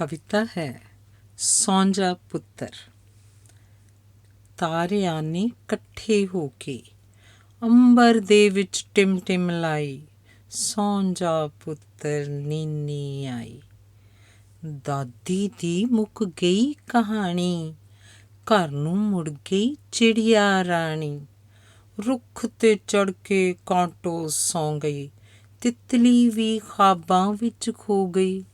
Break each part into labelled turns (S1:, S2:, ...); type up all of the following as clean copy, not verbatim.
S1: ਕਵਿਤਾ ਹੈ ਸੌਂਜਾ ਪੁੱਤਰ। ਤਾਰਿਆਂ ਨੇ ਇਕੱਠੇ ਹੋ ਕੇ ਅੰਬਰ ਦੇ ਵਿੱਚ ਟਿਮਟਿਮ ਲਾਈ, ਸੌਂਜਾ ਪੁੱਤਰ ਨੀਨੀ ਆਈ। ਦਾਦੀ ਦੀ ਮੁੱਕ ਗਈ ਕਹਾਣੀ, ਘਰ ਨੂੰ ਮੁੜ ਗਈ ਚਿੜੀਆ ਰਾਣੀ। ਰੁੱਖ 'ਤੇ ਚੜ੍ਹ ਕੇ ਕਾਂਟੋ ਸੌਂ ਗਈ, ਤਿਤਲੀ ਵੀ ਖ਼ਾਬਾਂ ਵਿੱਚ ਖੋ ਗਈ।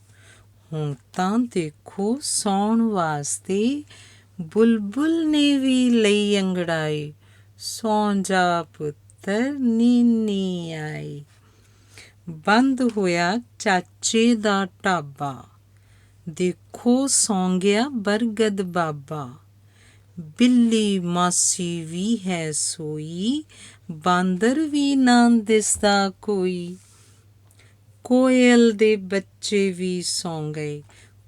S1: ਹੁਣ ਤਾਂ ਦੇਖੋ ਸੌਣ ਵਾਸਤੇ ਬੁਲਬੁਲ ਨੇ ਵੀ ਲਈ ਅੰਗੜਾਈ, ਸੌਂਜਾ ਪੁੱਤਰ ਨੀਨੀ ਆਈ। ਬੰਦ ਹੋਇਆ ਚਾਚੇ ਦਾ ਢਾਬਾ, ਦੇਖੋ ਸੌਂ ਗਿਆ ਬਰਗਦ ਬਾਬਾ। ਬਿੱਲੀ ਮਾਸੀ ਵੀ ਹੈ ਸੋਈ, ਬਾਂਦਰ ਵੀ ਨਾ ਦਿਸਦਾ ਕੋਈ। ਕੋਇਲ ਦੇ ਬੱਚੇ ਵੀ ਸੌਂ ਗਏ,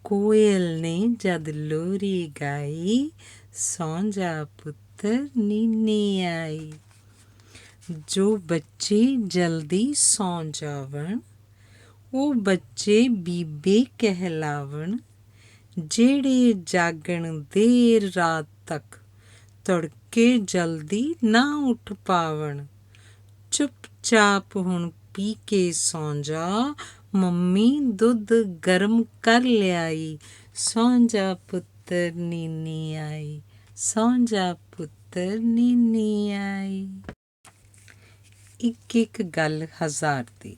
S1: ਕੋਇਲ ਨੇ ਜਦ ਲੋਰੀ ਗਾਈ, ਸੌਂਜਾ ਪੁੱਤਰ ਨੀਨੀ ਆਈ। ਜੋ ਬੱਚੇ ਜਲਦੀ ਸੌਂ ਜਾਵਣ, ਉਹ ਬੱਚੇ ਬੀਬੇ ਕਹਿਲਾਵਣ। ਜਿਹੜੇ ਜਾਗਣ ਦੇਰ ਰਾਤ ਤੱਕ, ਤੜਕੇ ਜਲਦੀ ਨਾ ਉੱਠ ਪਾਵਣ। ਚੁੱਪ-ਚਾਪ ਹੁਣ ਪੀ ਕੇ ਸੌਂ ਜਾ, ਮੰਮੀ ਦੁੱਧ ਗਰਮ ਕਰ ਲਿਆਈ, ਸੌਂਜਾ ਪੁੱਤਰ ਨੀਨੀ ਆਈ, ਸੌਂਜਾ ਪੁੱਤਰ ਨੀਨੀ ਆਈ। ਇੱਕ ਇੱਕ ਗੱਲ ਹਜ਼ਾਰ ਦੀ।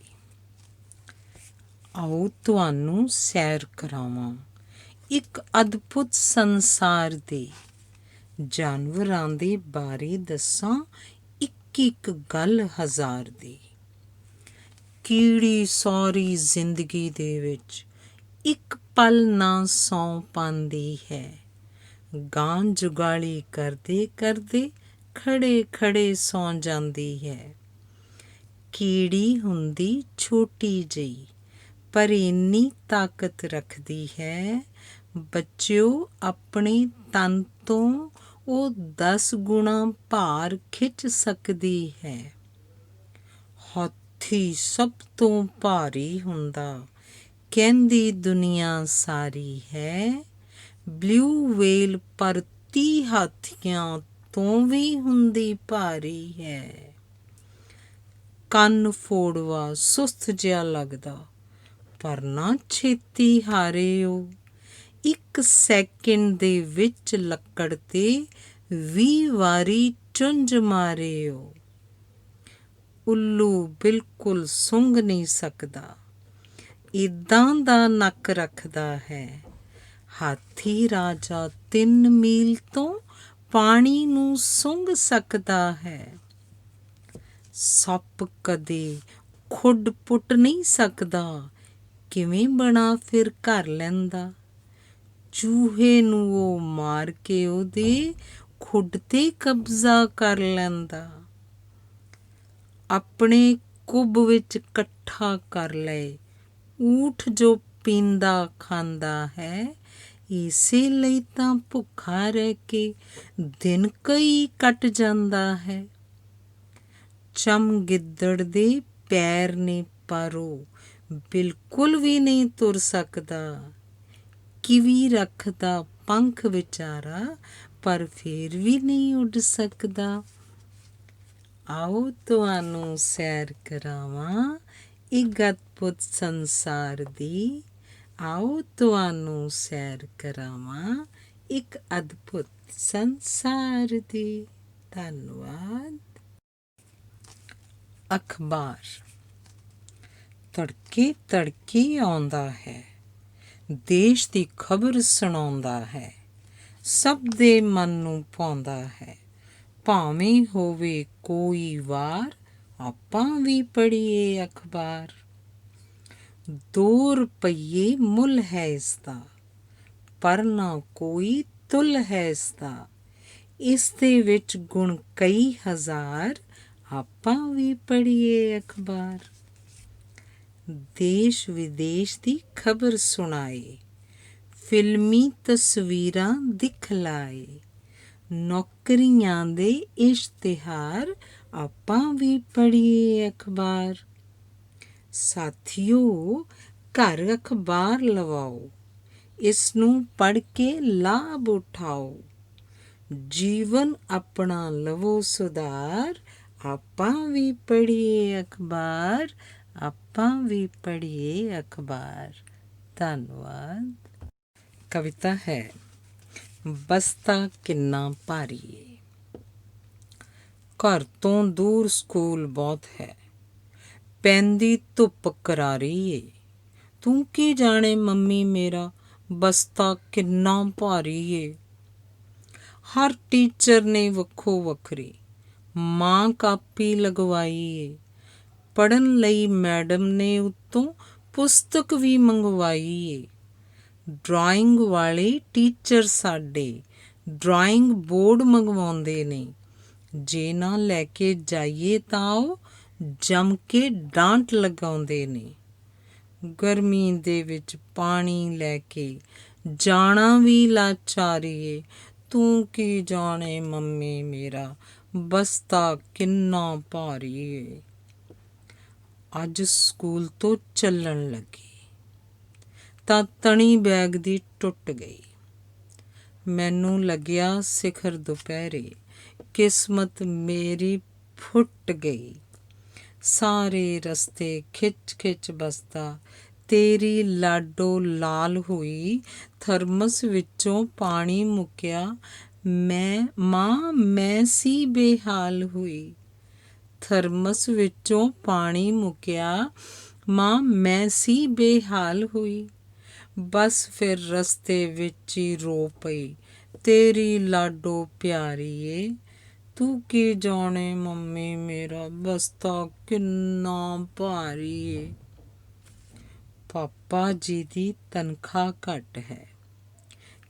S1: ਆਓ ਤੁਹਾਨੂੰ ਸੈਰ ਕਰਾਵਾਂ ਇੱਕ ਅਦਭੁਤ ਸੰਸਾਰ ਦੀ। ਜਾਨਵਰਾਂ ਦੇ ਬਾਰੇ ਦੱਸਾਂ ਇੱਕ ਇੱਕ ਗੱਲ ਹਜ਼ਾਰ ਦੀ। ਕੀੜੀ ਸਾਰੀ ਜ਼ਿੰਦਗੀ ਦੇ ਵਿੱਚ ਇੱਕ ਪਲ ਨਾ ਸੌਂ ਪਾਉਂਦੀ ਹੈ। ਗਾਂ ਜੁਗਾਲੀ ਕਰਦੇ ਕਰਦੇ ਖੜੇ ਖੜੇ ਸੌਂ ਜਾਂਦੀ ਹੈ। ਕੀੜੀ ਹੁੰਦੀ ਛੋਟੀ ਜਿਹੀ, ਪਰ ਇੰਨੀ ਤਾਕਤ ਰੱਖਦੀ ਹੈ, ਬੱਚਿਓ ਆਪਣੇ ਤਨ ਤੋਂ ਉਹ 10 ਗੁਣਾ ਭਾਰ ਖਿੱਚ ਸਕਦੀ ਹੈ। ਹਾਥੀ ਸਭ ਤੋਂ ਭਾਰੀ ਹੁੰਦਾ, ਕਹਿੰਦੀ ਦੁਨੀਆ ਸਾਰੀ ਹੈ। ਬਲੂ ਵੇਲ ਪਰ 30 ਹਾਥੀਆਂ ਤੋਂ ਵੀ ਹੁੰਦੀ ਭਾਰੀ ਹੈ। ਕੰਨ ਫੋੜਵਾ ਸੁਸਤ ਜਿਹਾ ਲੱਗਦਾ, ਪਰ ਨਾ ਛੇਤੀ ਹਾਰੇ ਉਹ। 1 ਸੈਕਿੰਡ ਦੇ ਵਿੱਚ ਲੱਕੜ 'ਤੇ 20 ਵਾਰੀ ਚੁੰਝ ਮਾਰੇ ਉਹ। ਉੱਲੂ ਬਿਲਕੁਲ ਸੁੰਘ ਨਹੀਂ ਸਕਦਾ, ਏਦਾਂ ਦਾ ਨੱਕ ਰੱਖਦਾ ਹੈ। ਹਾਥੀ ਰਾਜਾ 3 ਮੀਲ ਤੋਂ ਪਾਣੀ ਨੂੰ ਸੁੰਘ ਸਕਦਾ ਹੈ। ਸੱਪ ਕਦੇ ਖੁੱਡ ਪੁੱਟ ਨਹੀਂ ਸਕਦਾ, ਕਿਵੇਂ ਬਣਾ ਫਿਰ ਘਰ ਲੈਂਦਾ। ਚੂਹੇ ਨੂੰ ਉਹ ਮਾਰ ਕੇ ਉਹਦੇ ਖੁੱਡ 'ਤੇ ਕਬਜ਼ਾ ਕਰ ਲੈਂਦਾ। ਆਪਣੇ ਕੁੱਬ ਵਿੱਚ ਇਕੱਠਾ ਕਰ ਲਏ ਊਠ ਜੋ ਪੀਂਦਾ ਖਾਂਦਾ ਹੈ, ਇਸੇ ਲਈ ਤਾਂ ਭੁੱਖਾ ਰਹਿ ਕੇ ਦਿਨ ਕਈ ਕੱਟ ਜਾਂਦਾ ਹੈ। ਚਮਗਿੱਦੜ ਦੇ ਪੈਰ ਨੇ ਪਰ ਉਹ ਬਿਲਕੁਲ ਵੀ ਨਹੀਂ ਤੁਰ ਸਕਦਾ। ਕਿਵੀ ਰੱਖਦਾ ਪੰਖ ਵਿਚਾਰਾ, ਪਰ ਫੇਰ ਵੀ ਨਹੀਂ ਉੱਡ ਸਕਦਾ। ਆਓ ਤੁਹਾਨੂੰ ਸੈਰ ਕਰਾਵਾਂ ਇੱਕ ਅਦਭੁਤ ਸੰਸਾਰ ਦੀ। ਆਓ ਤੁਹਾਨੂੰ ਸੈਰ ਕਰਾਵਾਂ ਇੱਕ ਅਦਭੁਤ ਸੰਸਾਰ ਦੀ। ਧੰਨਵਾਦ। ਅਖਬਾਰ ਤੜਕੇ ਤੜਕੇ ਆਉਂਦਾ ਹੈ, ਦੇਸ਼ ਦੀ ਖਬਰ ਸੁਣਾਉਂਦਾ ਹੈ, ਸਭ ਦੇ ਮਨ ਨੂੰ ਭਾਉਂਦਾ ਹੈ। ਭਾਵੇਂ ਹੋਵੇ ਕੋਈ ਵਾਰ, ਆਪਾਂ ਵੀ ਪੜ੍ਹੀਏ ਅਖਬਾਰ। 2 ਰੁਪਈਏ ਮੁੱਲ ਹੈ ਇਸਦਾ, ਪਰ ਨਾ ਕੋਈ ਤੁੱਲ ਹੈ ਇਸਦਾ। ਇਸ ਦੇ ਵਿੱਚ ਗੁਣ ਕਈ ਹਜ਼ਾਰ, ਆਪਾਂ ਵੀ ਪੜ੍ਹੀਏ ਅਖਬਾਰ। ਦੇਸ਼ ਵਿਦੇਸ਼ ਦੀ ਖਬਰ ਸੁਣਾਏ, ਫਿਲਮੀ ਤਸਵੀਰਾਂ ਦਿਖਲਾਏ, ਨੌਕਰੀਆਂ ਦੇ ਇਸ਼ਤਿਹਾਰ, ਆਪਾਂ ਵੀ ਪੜ੍ਹੀਏ ਅਖਬਾਰ। ਸਾਥੀਓ, ਘਰ ਅਖਬਾਰ ਲਵਾਓ, ਇਸ ਨੂੰ ਪੜ੍ਹ ਕੇ ਲਾਭ ਉਠਾਓ। ਜੀਵਨ ਆਪਣਾ ਲਵੋ ਸੁਧਾਰ, ਆਪਾਂ ਵੀ ਪੜ੍ਹੀਏ ਅਖਬਾਰ, ਆਪਾਂ ਵੀ ਪੜ੍ਹੀਏ ਅਖਬਾਰ। ਧੰਨਵਾਦ। ਕਵਿਤਾ ਹੈ ਬਸਤਾ ਕਿੰਨਾ ਭਾਰੀ ਏ। ਘਰ ਤੋਂ ਦੂਰ ਸਕੂਲ ਬਹੁਤ ਹੈ, ਪੈਂਦੀ ਧੁੱਪ ਕਰਾਰੀ ਏ। ਤੂੰ ਕੀ ਜਾਣੇ ਮੰਮੀ ਮੇਰਾ ਬਸਤਾ ਕਿੰਨਾ ਭਾਰੀ ਏ। ਹਰ ਟੀਚਰ ਨੇ ਵੱਖੋ ਵੱਖਰੀ ਮਾਂ ਕਾਪੀ ਲਗਵਾਈ ਏ। ਪੜ੍ਹਨ ਲਈ ਮੈਡਮ ਨੇ ਉੱਤੋਂ ਪੁਸਤਕ ਵੀ ਮੰਗਵਾਈ ਏ। ਡਰਾਇੰਗ ਵਾਲੇ ਟੀਚਰ ਸਾਡੇ ਡਰਾਇੰਗ ਬੋਰਡ ਮੰਗਵਾਉਂਦੇ ਨੇ। ਜੇ ਨਾ ਲੈ ਕੇ ਜਾਈਏ ਤਾਂ ਉਹ ਜੰਮ ਕੇ ਡਾਂਟ ਲਗਾਉਂਦੇ ਨੇ। ਗਰਮੀ ਦੇ ਵਿੱਚ ਪਾਣੀ ਲੈ ਕੇ ਜਾਣਾ ਵੀ ਲਾਚਾਰੀ ਏ। ਤੂੰ ਕੀ ਜਾਣੇ ਮੰਮੀ ਮੇਰਾ ਬਸਤਾ ਕਿੰਨਾ ਭਾਰੀ ਏ। ਅੱਜ ਸਕੂਲ ਤੋਂ ਚੱਲਣ ਲੱਗੀ ਤਾਂ ਤਣੀ ਬੈਗ ਦੀ ਟੁੱਟ ਗਈ। ਮੈਨੂੰ ਲੱਗਿਆ ਸਿਖਰ ਦੁਪਹਿਰੇ, ਕਿਸਮਤ ਮੇਰੀ ਫੁੱਟ ਗਈ। ਸਾਰੇ ਰਸਤੇ ਖਿੱਚ ਖਿੱਚ ਬਸਤਾ ਤੇਰੀ ਲਾਡੋ ਲਾਲ ਹੋਈ। ਥਰਮਸ ਵਿੱਚੋਂ ਪਾਣੀ ਮੁੱਕਿਆ, ਮੈਂ ਸੀ ਬੇਹਾਲ ਹੋਈ। ਥਰਮਸ ਵਿੱਚੋਂ ਪਾਣੀ ਮੁੱਕਿਆ, ਮੈਂ ਸੀ ਬੇਹਾਲ ਹੋਈ। ਬਸ ਫਿਰ ਰਸਤੇ ਵਿੱਚ ਹੀ ਰੋ ਪਈ, ਤੇਰੀ ਲਾਡੋ ਪਿਆਰੀ ਏ। ਤੂੰ ਕੀ ਜਾਣੇ ਮੰਮੀ ਮੇਰਾ ਬਸਤਾ ਕਿੰਨਾ ਭਾਰੀ ਏ। ਪਾਪਾ ਜੀ ਦੀ ਤਨਖਾਹ ਘੱਟ ਹੈ,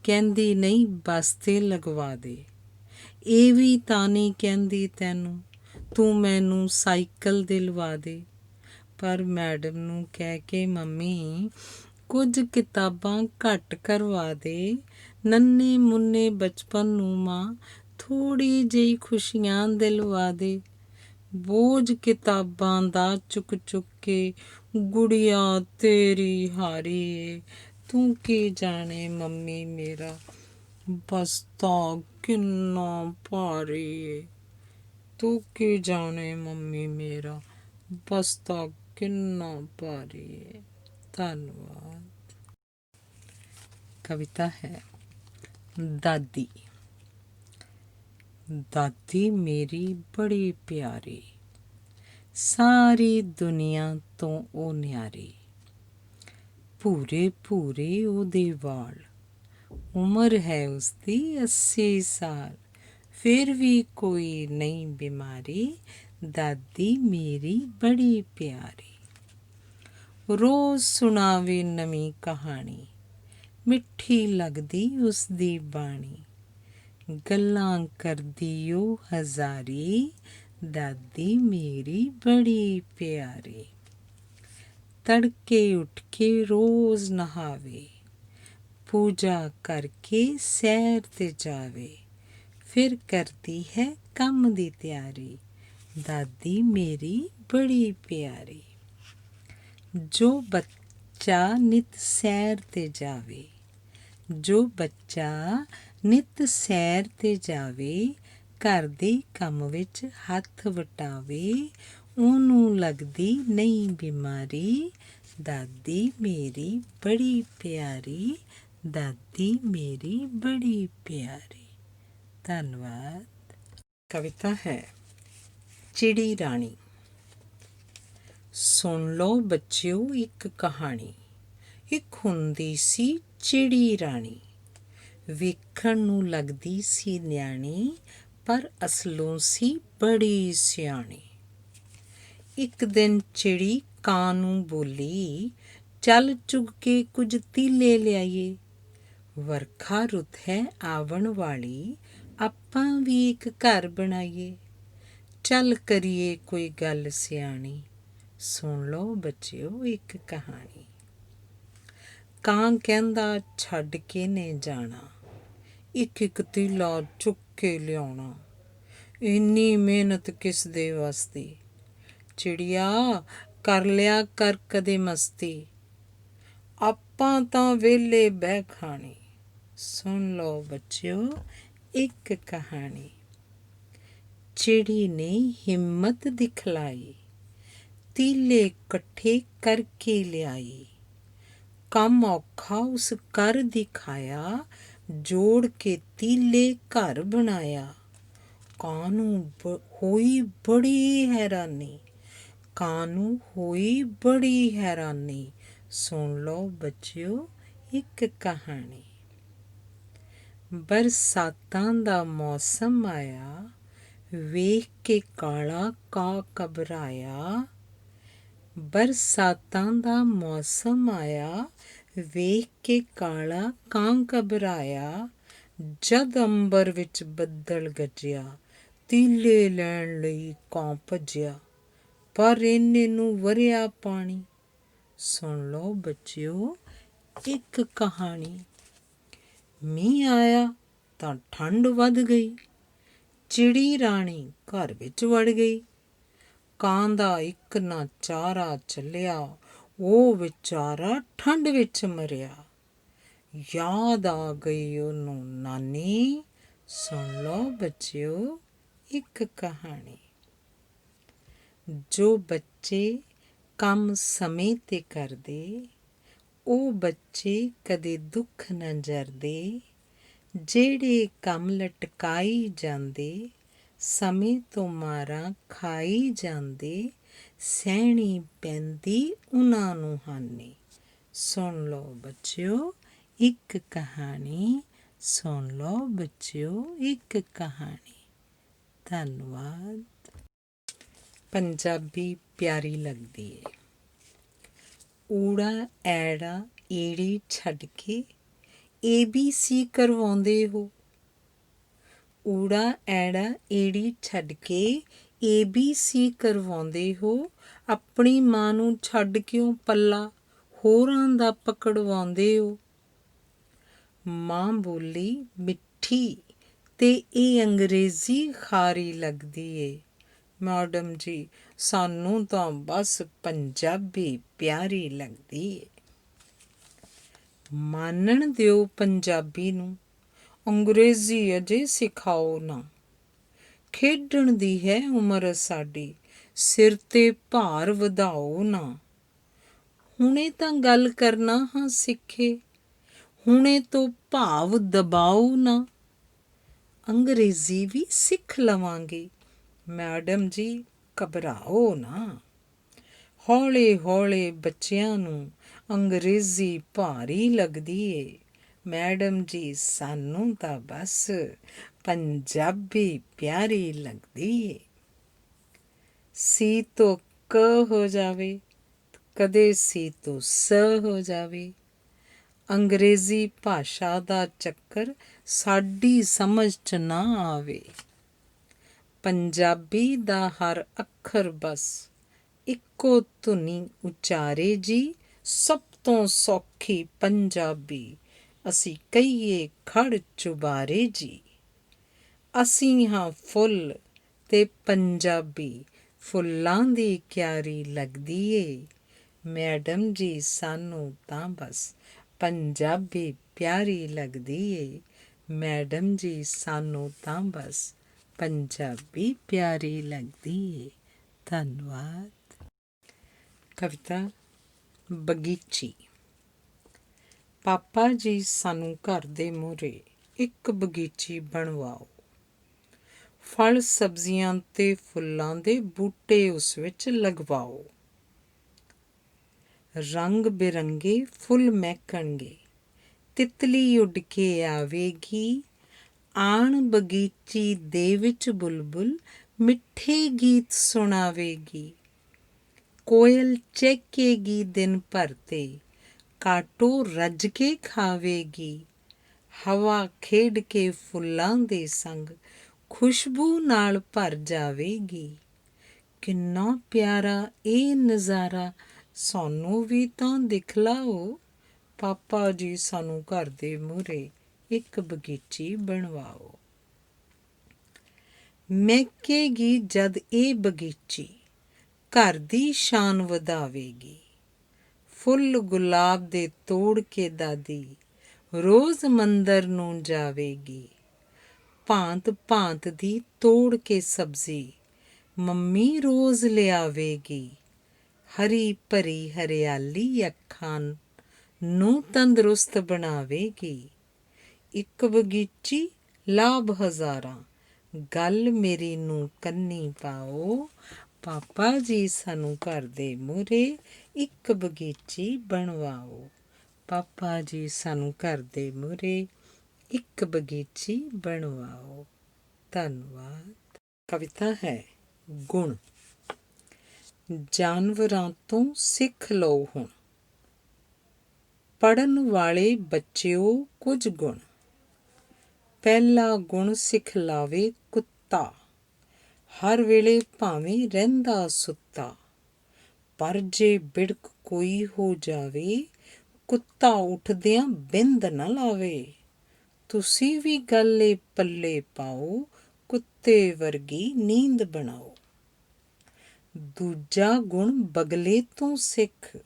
S1: ਕਹਿੰਦੀ ਨਹੀਂ ਬਸਤੇ ਲਗਵਾ ਦੇ। ਇਹ ਵੀ ਤਾਂ ਨਹੀਂ ਕਹਿੰਦੀ ਤੈਨੂੰ, ਤੂੰ ਮੈਨੂੰ ਸਾਈਕਲ ਦਿਲਵਾ ਦੇ। ਪਰ ਮੈਡਮ ਨੂੰ ਕਹਿ ਕੇ ਮੰਮੀ ਕੁਝ ਕਿਤਾਬਾਂ ਘੱਟ ਕਰਵਾ ਦੇ। ਨੰਨੇ ਮੁੰਨੇ ਬਚਪਨ ਨੂੰ ਮਾਂ ਥੋੜ੍ਹੀ ਜਿਹੀ ਖੁਸ਼ੀਆਂ ਦਿਲਵਾ ਦੇ। ਬੋਝ ਕਿਤਾਬਾਂ ਦਾ ਚੁੱਕ ਚੁੱਕ ਕੇ ਗੁੜੀਆ ਤੇਰੀ ਹਾਰੀ ਏ। ਤੂੰ ਕੀ ਜਾਣੇ ਮੰਮੀ ਮੇਰਾ ਬਸਤਾ ਕਿੰਨਾ ਭਾਰੀ ਏ। ਤੂੰ ਕੀ ਜਾਣੇ ਮੰਮੀ ਮੇਰਾ ਬਸਤਾ ਕਿੰਨਾ ਭਾਰੀ ਏ। ਧੰਨਵਾਦ। ਕਵਿਤਾ ਹੈ ਦਾਦੀ। ਦਾਦੀ ਮੇਰੀ ਬੜੀ ਪਿਆਰੀ, ਸਾਰੀ ਦੁਨੀਆ ਤੋਂ ਉਹ ਨਿਆਰੀ। ਭੂਰੇ ਭੂਰੇ ਉਹਦੇ ਵਾਲ, ਉਮਰ ਹੈ ਉਸਦੀ 80 ਸਾਲ, ਫਿਰ ਵੀ ਕੋਈ ਨਹੀਂ ਬਿਮਾਰੀ। ਦਾਦੀ ਮੇਰੀ ਬੜੀ ਪਿਆਰੀ। ਰੋਜ਼ ਸੁਣਾਵੇ ਨਵੀਂ ਕਹਾਣੀ, ਮਿੱਠੀ ਲੱਗਦੀ ਉਸਦੀ ਬਾਣੀ। ਗੱਲਾਂ ਕਰਦੀ ਉਹ ਹਜ਼ਾਰੀ, ਦਾਦੀ ਮੇਰੀ ਬੜੀ ਪਿਆਰੀ। ਤੜਕੇ ਉੱਠ ਕੇ ਰੋਜ਼ ਨਹਾਵੇ, ਪੂਜਾ ਕਰਕੇ ਸੈਰ 'ਤੇ ਜਾਵੇ। ਫਿਰ ਕਰਦੀ ਹੈ ਕੰਮ ਦੀ ਤਿਆਰੀ, ਦਾਦੀ ਮੇਰੀ ਬੜੀ ਪਿਆਰੀ। ਜੋ ਬੱਚਾ ਨਿਤ ਸੈਰ 'ਤੇ ਜਾਵੇ, ਜੋ ਬੱਚਾ ਨਿਤ ਸੈਰ 'ਤੇ ਜਾਵੇ, ਘਰ ਦੇ ਕੰਮ ਵਿੱਚ ਹੱਥ ਵਟਾਵੇ, ਉਹਨੂੰ ਲੱਗਦੀ ਨਹੀਂ ਬਿਮਾਰੀ। ਦਾਦੀ ਮੇਰੀ ਬੜੀ ਪਿਆਰੀ, ਦਾਦੀ ਮੇਰੀ ਬੜੀ ਪਿਆਰੀ। ਧੰਨਵਾਦ। ਕਵਿਤਾ ਹੈ ਚਿੜੀ ਰਾਣੀ। ਸੁਣ ਲਓ ਬੱਚਿਓ ਇੱਕ ਕਹਾਣੀ। ਇੱਕ ਹੁੰਦੀ ਸੀ ਚਿੜੀ ਰਾਣੀ, ਵੇਖਣ ਨੂੰ ਲੱਗਦੀ ਸੀ ਨਿਆਣੀ, ਪਰ ਅਸਲੋਂ ਸੀ ਬੜੀ ਸਿਆਣੀ। ਇੱਕ ਦਿਨ ਚਿੜੀ ਕਾਂ ਨੂੰ ਬੋਲੀ, ਚੱਲ ਚੁਗ ਕੇ ਕੁਝ ਤੀਲੇ ਲਿਆਈਏ। ਵਰਖਾ ਰੁੱਤ ਹੈ ਆਵਣ ਵਾਲੀ, ਆਪਾਂ ਵੀ ਇੱਕ ਘਰ ਬਣਾਈਏ। ਚੱਲ ਕਰੀਏ ਕੋਈ ਗੱਲ ਸਿਆਣੀ, ਸੁਣ ਲਓ ਬੱਚਿਓ ਇੱਕ ਕਹਾਣੀ। ਕਾਂ ਕਹਿੰਦਾ ਛੱਡ ਕੇ ਨੇ ਜਾਣਾ, ਇੱਕ ਇੱਕ ਤੀਲਾ ਚੁੱਕ ਕੇ ਲਿਆਉਣਾ। ਇੰਨੀ ਮਿਹਨਤ ਕਿਸ ਦੇ ਵਾਸਤੇ, ਚਿੜੀਆ ਕਰ ਲਿਆ ਕਰ ਕਦੇ ਮਸਤੀ। ਆਪਾਂ ਤਾਂ ਵਿਹਲੇ ਬਹਿ ਖਾਣੀ। ਸੁਣ ਲਓ ਬੱਚਿਓ ਇੱਕ ਕਹਾਣੀ। ਚਿੜੀ ਨੇ ਹਿੰਮਤ ਦਿਖਲਾਈ, ਤੀਲੇ ਇਕੱਠੇ ਕਰਕੇ ਲਿਆਈ। ਕੰਮ ਔਖਾ ਉਸ ਕਰ ਦਿਖਾਇਆ, ਜੋੜ ਕੇ ਤੀਲੇ ਘਰ ਬਣਾਇਆ। ਕਾਂ ਨੂੰ ਹੋਈ ਬੜੀ ਹੈਰਾਨੀ, ਕਾਂ ਨੂੰ ਹੋਈ ਬੜੀ ਹੈਰਾਨੀ। ਸੁਣ ਲਓ ਬੱਚਿਓ ਇੱਕ ਕਹਾਣੀ। ਬਰਸਾਤਾਂ ਦਾ ਮੌਸਮ ਆਇਆ, ਵੇਖ ਕੇ ਕਾਲਾ ਕਾਂ ਘਬਰਾਇਆ। ਬਰਸਾਤਾਂ ਦਾ ਮੌਸਮ ਆਇਆ, ਵੇਖ ਕੇ ਕਾਲਾ ਕਾਂ ਘਬਰਾਇਆ। ਜਦ ਅੰਬਰ ਵਿੱਚ ਬੱਦਲ ਗਰਜਿਆ, ਤੀਲੇ ਲੈਣ ਲਈ ਕਾਂ ਭੱਜਿਆ, ਪਰ ਇੰਨੇ ਨੂੰ ਵਰਿਆ ਪਾਣੀ। ਸੁਣ ਲਓ ਬੱਚਿਓ ਇੱਕ ਕਹਾਣੀ। ਮੀਂਹ ਆਇਆ ਤਾਂ ਠੰਡ ਵੱਧ ਗਈ, ਚਿੜੀ ਰਾਣੀ ਘਰ ਵਿੱਚ ਵੜ ਗਈ। ਕਾਂ ਦਾ ਇੱਕ ਨਾ ਚਾਰਾ ਚੱਲਿਆ, ਉਹ ਵਿਚਾਰਾ ਠੰਡ ਵਿੱਚ ਮਰਿਆ। ਯਾਦ ਆ ਗਈ ਉਹਨੂੰ ਨਾਨੀ। ਸੁਣ ਲਓ ਬੱਚਿਓ ਇੱਕ ਕਹਾਣੀ। ਜੋ ਬੱਚੇ ਕੰਮ ਸਮੇਂ 'ਤੇ ਕਰਦੇ, ਉਹ ਬੱਚੇ ਕਦੇ ਦੁੱਖ ਨਾ ਜਰਦੇ। ਜਿਹੜੇ ਕੰਮ ਲਟਕਾਈ ਜਾਂਦੇ, ਸਮੇਂ ਤੋਂ ਮਾਰਾਂ ਖਾਈ ਜਾਂਦੇ। ਸਹਿਣੀ ਪੈਂਦੀ ਉਹਨਾਂ ਨੂੰ ਹਾਨੀ। ਸੁਣ ਲਓ ਬੱਚਿਓ ਇੱਕ ਕਹਾਣੀ। ਸੁਣ ਲਓ ਬੱਚਿਓ ਇੱਕ ਕਹਾਣੀ। ਧੰਨਵਾਦ। ਪੰਜਾਬੀ ਪਿਆਰੀ ਲੱਗਦੀ ਏ। ਊੜਾ ਐੜਾ ਈੜੀ ਛੱਡ ਕੇ ABC ਕਰਵਾਉਂਦੇ ਹੋ। ਊੜਾ ਐੜਾ ਈੜੀ ਛੱਡ ਕੇ ABC ਕਰਵਾਉਂਦੇ ਹੋ। ਆਪਣੀ ਮਾਂ ਨੂੰ ਛੱਡ ਕਿਉਂ ਪੱਲਾ ਹੋਰਾਂ ਦਾ ਪਕੜਵਾਉਂਦੇ ਹੋ। ਮਾਂ ਬੋਲੀ ਮਿੱਠੀ ਤੇ ਇਹ ਅੰਗਰੇਜ਼ੀ ਖਾਰੀ ਲੱਗਦੀ ਏ। ਮੈਡਮ ਜੀ ਸਾਨੂੰ ਤਾਂ ਬਸ ਪੰਜਾਬੀ ਪਿਆਰੀ ਲੱਗਦੀ ਏ। ਮਾਨਣ ਦਿਓ ਪੰਜਾਬੀ ਨੂੰ, ਅੰਗਰੇਜ਼ੀ ਅਜੇ ਸਿਖਾਓ ਨਾ। ਖੇਡਣ ਦੀ ਹੈ ਉਮਰ ਸਾਡੀ, ਸਿਰ 'ਤੇ ਭਾਰ ਵਧਾਓ ਨਾ। ਹੁਣੇ ਤਾਂ ਗੱਲ ਕਰਨਾ ਹਾਂ ਸਿੱਖੇ, ਹੁਣੇ ਤੋਂ ਭਾਵ ਦਬਾਓ ਨਾ। ਅੰਗਰੇਜ਼ੀ ਵੀ ਸਿੱਖ ਲਵਾਂਗੇ, ਮੈਡਮ ਜੀ ਘਬਰਾਓ ਨਾ। ਹੌਲੇ ਹੌਲੇ ਬੱਚਿਆਂ ਨੂੰ ਅੰਗਰੇਜ਼ੀ ਭਾਰੀ ਲੱਗਦੀ ਏ। ਮੈਡਮ ਜੀ ਸਾਨੂੰ ਤਾਂ ਬਸ ਪੰਜਾਬੀ ਪਿਆਰੀ ਲੱਗਦੀ ਏ। ਸੀ ਤੋਂ ਕ ਹੋ ਜਾਵੇ, ਕਦੇ ਸੀ ਤੋਂ ਸ ਹੋ ਜਾਵੇ। ਅੰਗਰੇਜ਼ੀ ਭਾਸ਼ਾ ਦਾ ਚੱਕਰ ਸਾਡੀ ਸਮਝ 'ਚ ਨਾ ਆਵੇ। ਪੰਜਾਬੀ ਦਾ ਹਰ ਅੱਖਰ ਬਸ ਇੱਕੋ ਧੁਨੀ ਉਚਾਰੇ ਜੀ। ਸਭ ਤੋਂ ਸੌਖੀ ਪੰਜਾਬੀ ਅਸੀਂ ਕਹੀਏ ਖੜ ਚੁਬਾਰੇ ਜੀ। ਅਸੀਂ ਹਾਂ ਫੁੱਲ ਤੇ ਪੰਜਾਬੀ ਫੁੱਲਾਂ ਦੀ ਕਿਆਰੀ ਲੱਗਦੀ ਏ। ਮੈਡਮ ਜੀ ਸਾਨੂੰ ਤਾਂ ਬਸ ਪੰਜਾਬੀ ਪਿਆਰੀ ਲੱਗਦੀ ਏ। ਮੈਡਮ ਜੀ ਸਾਨੂੰ ਤਾਂ ਬਸ ਪੰਜਾਬੀ ਪਿਆਰੀ ਲੱਗਦੀ ਏ। ਧੰਨਵਾਦ। ਕਵਿਤਾ ਬਗੀਚੀ। ਪਾਪਾ ਜੀ ਸਾਨੂੰ ਘਰ ਦੇ ਮੂਹਰੇ ਇੱਕ ਬਗੀਚੀ ਬਣਵਾਓ। ਫਲ ਸਬਜ਼ੀਆਂ ਤੇ ਫੁੱਲਾਂ ਦੇ ਬੂਟੇ ਉਸ ਵਿੱਚ ਲਗਵਾਓ। ਰੰਗ ਬਿਰੰਗੇ ਫੁੱਲ ਮਹਿਕਣਗੇ, ਤਿਤਲੀ ਉੱਡ ਕੇ ਆਵੇਗੀ। ਆਣ ਬਗੀਚੀ ਦੇ ਵਿੱਚ ਬੁਲਬੁਲ ਮਿੱਠੇ ਗੀਤ ਸੁਣਾਵੇਗੀ। ਕੋਇਲ ਚਹਿਕੇਗੀ ਦਿਨ ਭਰ ਤੇ ਕਾਟੋ ਰੱਜ ਕੇ ਖਾਵੇਗੀ। ਹਵਾ ਖੇਡ ਕੇ ਫੁੱਲਾਂ ਦੇ ਸੰਗ ਖੁਸ਼ਬੂ ਨਾਲ ਭਰ ਜਾਵੇਗੀ। ਕਿੰਨਾ ਪਿਆਰਾ ਇਹ ਨਜ਼ਾਰਾ, ਸਾਨੂੰ ਵੀ ਤਾਂ ਦਿਖਲਾਓ। ਪਾਪਾ ਜੀ ਸਾਨੂੰ ਘਰ ਦੇ ਮੂਹਰੇ ਇੱਕ ਬਗੀਚੀ ਬਣਵਾਓ। ਮਹਿਕੇਗੀ ਜਦ ਇਹ ਬਗੀਚੀ, ਘਰ ਦੀ ਸ਼ਾਨ ਵਧਾਵੇਗੀ। ਫੁੱਲ ਗੁਲਾਬ ਦੇ ਤੋੜ ਕੇ ਦਾਦੀ ਰੋਜ਼ ਮੰਦਰ ਨੂੰ ਜਾਵੇਗੀ। ਭਾਂਤ ਭਾਂਤ ਦੀ ਤੋੜ ਕੇ ਸਬਜ਼ੀ ਮੰਮੀ ਰੋਜ਼ ਲਿਆਵੇਗੀ। ਹਰੀ ਭਰੀ ਹਰਿਆਲੀ ਅੱਖਾਂ ਨੂੰ ਤੰਦਰੁਸਤ ਬਣਾਵੇਗੀ। ਇੱਕ ਬਗੀਚੀ ਲਾਭ ਹਜ਼ਾਰਾਂ, ਗੱਲ ਮੇਰੀ ਨੂੰ ਕੰਨੀ ਪਾਓ। ਪਾਪਾ ਜੀ ਸਾਨੂੰ ਘਰ ਦੇ ਮੂਹਰੇ ਇੱਕ ਬਗੀਚੀ ਬਣਵਾਓ। ਪਾਪਾ ਜੀ ਸਾਨੂੰ ਘਰ ਦੇ ਮੂਹਰੇ ਇੱਕ ਬਗੀਚੀ ਬਣਵਾਓ। ਧੰਨਵਾਦ। ਕਵਿਤਾ ਹੈ ਗੁਣ। ਜਾਨਵਰਾਂ ਤੋਂ ਸਿੱਖ ਲਓ ਹੁਣ, ਪੜ੍ਹਨ ਵਾਲੇ ਬੱਚਿਓ ਕੁਝ ਗੁਣ। ਪਹਿਲਾ ਗੁਣ ਸਿਖਲਾਵੇ ਕੁੱਤਾ, ਹਰ ਵੇਲੇ ਭਾਵੇਂ ਰਹਿੰਦਾ ਸੁੱਤਾ। ਪਰ ਜੇ ਬਿੜਕ ਕੋਈ ਹੋ ਜਾਵੇ, ਕੁੱਤਾ ਉੱਠਦਿਆਂ ਬਿੰਦ ਨਾ ਲਾਵੇ। ਤੁਸੀਂ ਵੀ ਗੱਲ ਏ ਪੱਲੇ ਪਾਓ, ਕੁੱਤੇ ਵਰਗੀ ਨੀਂਦ ਬਣਾਓ। ਦੂਜਾ ਗੁਣ ਬਗਲੇ ਤੋਂ ਸਿੱਖ,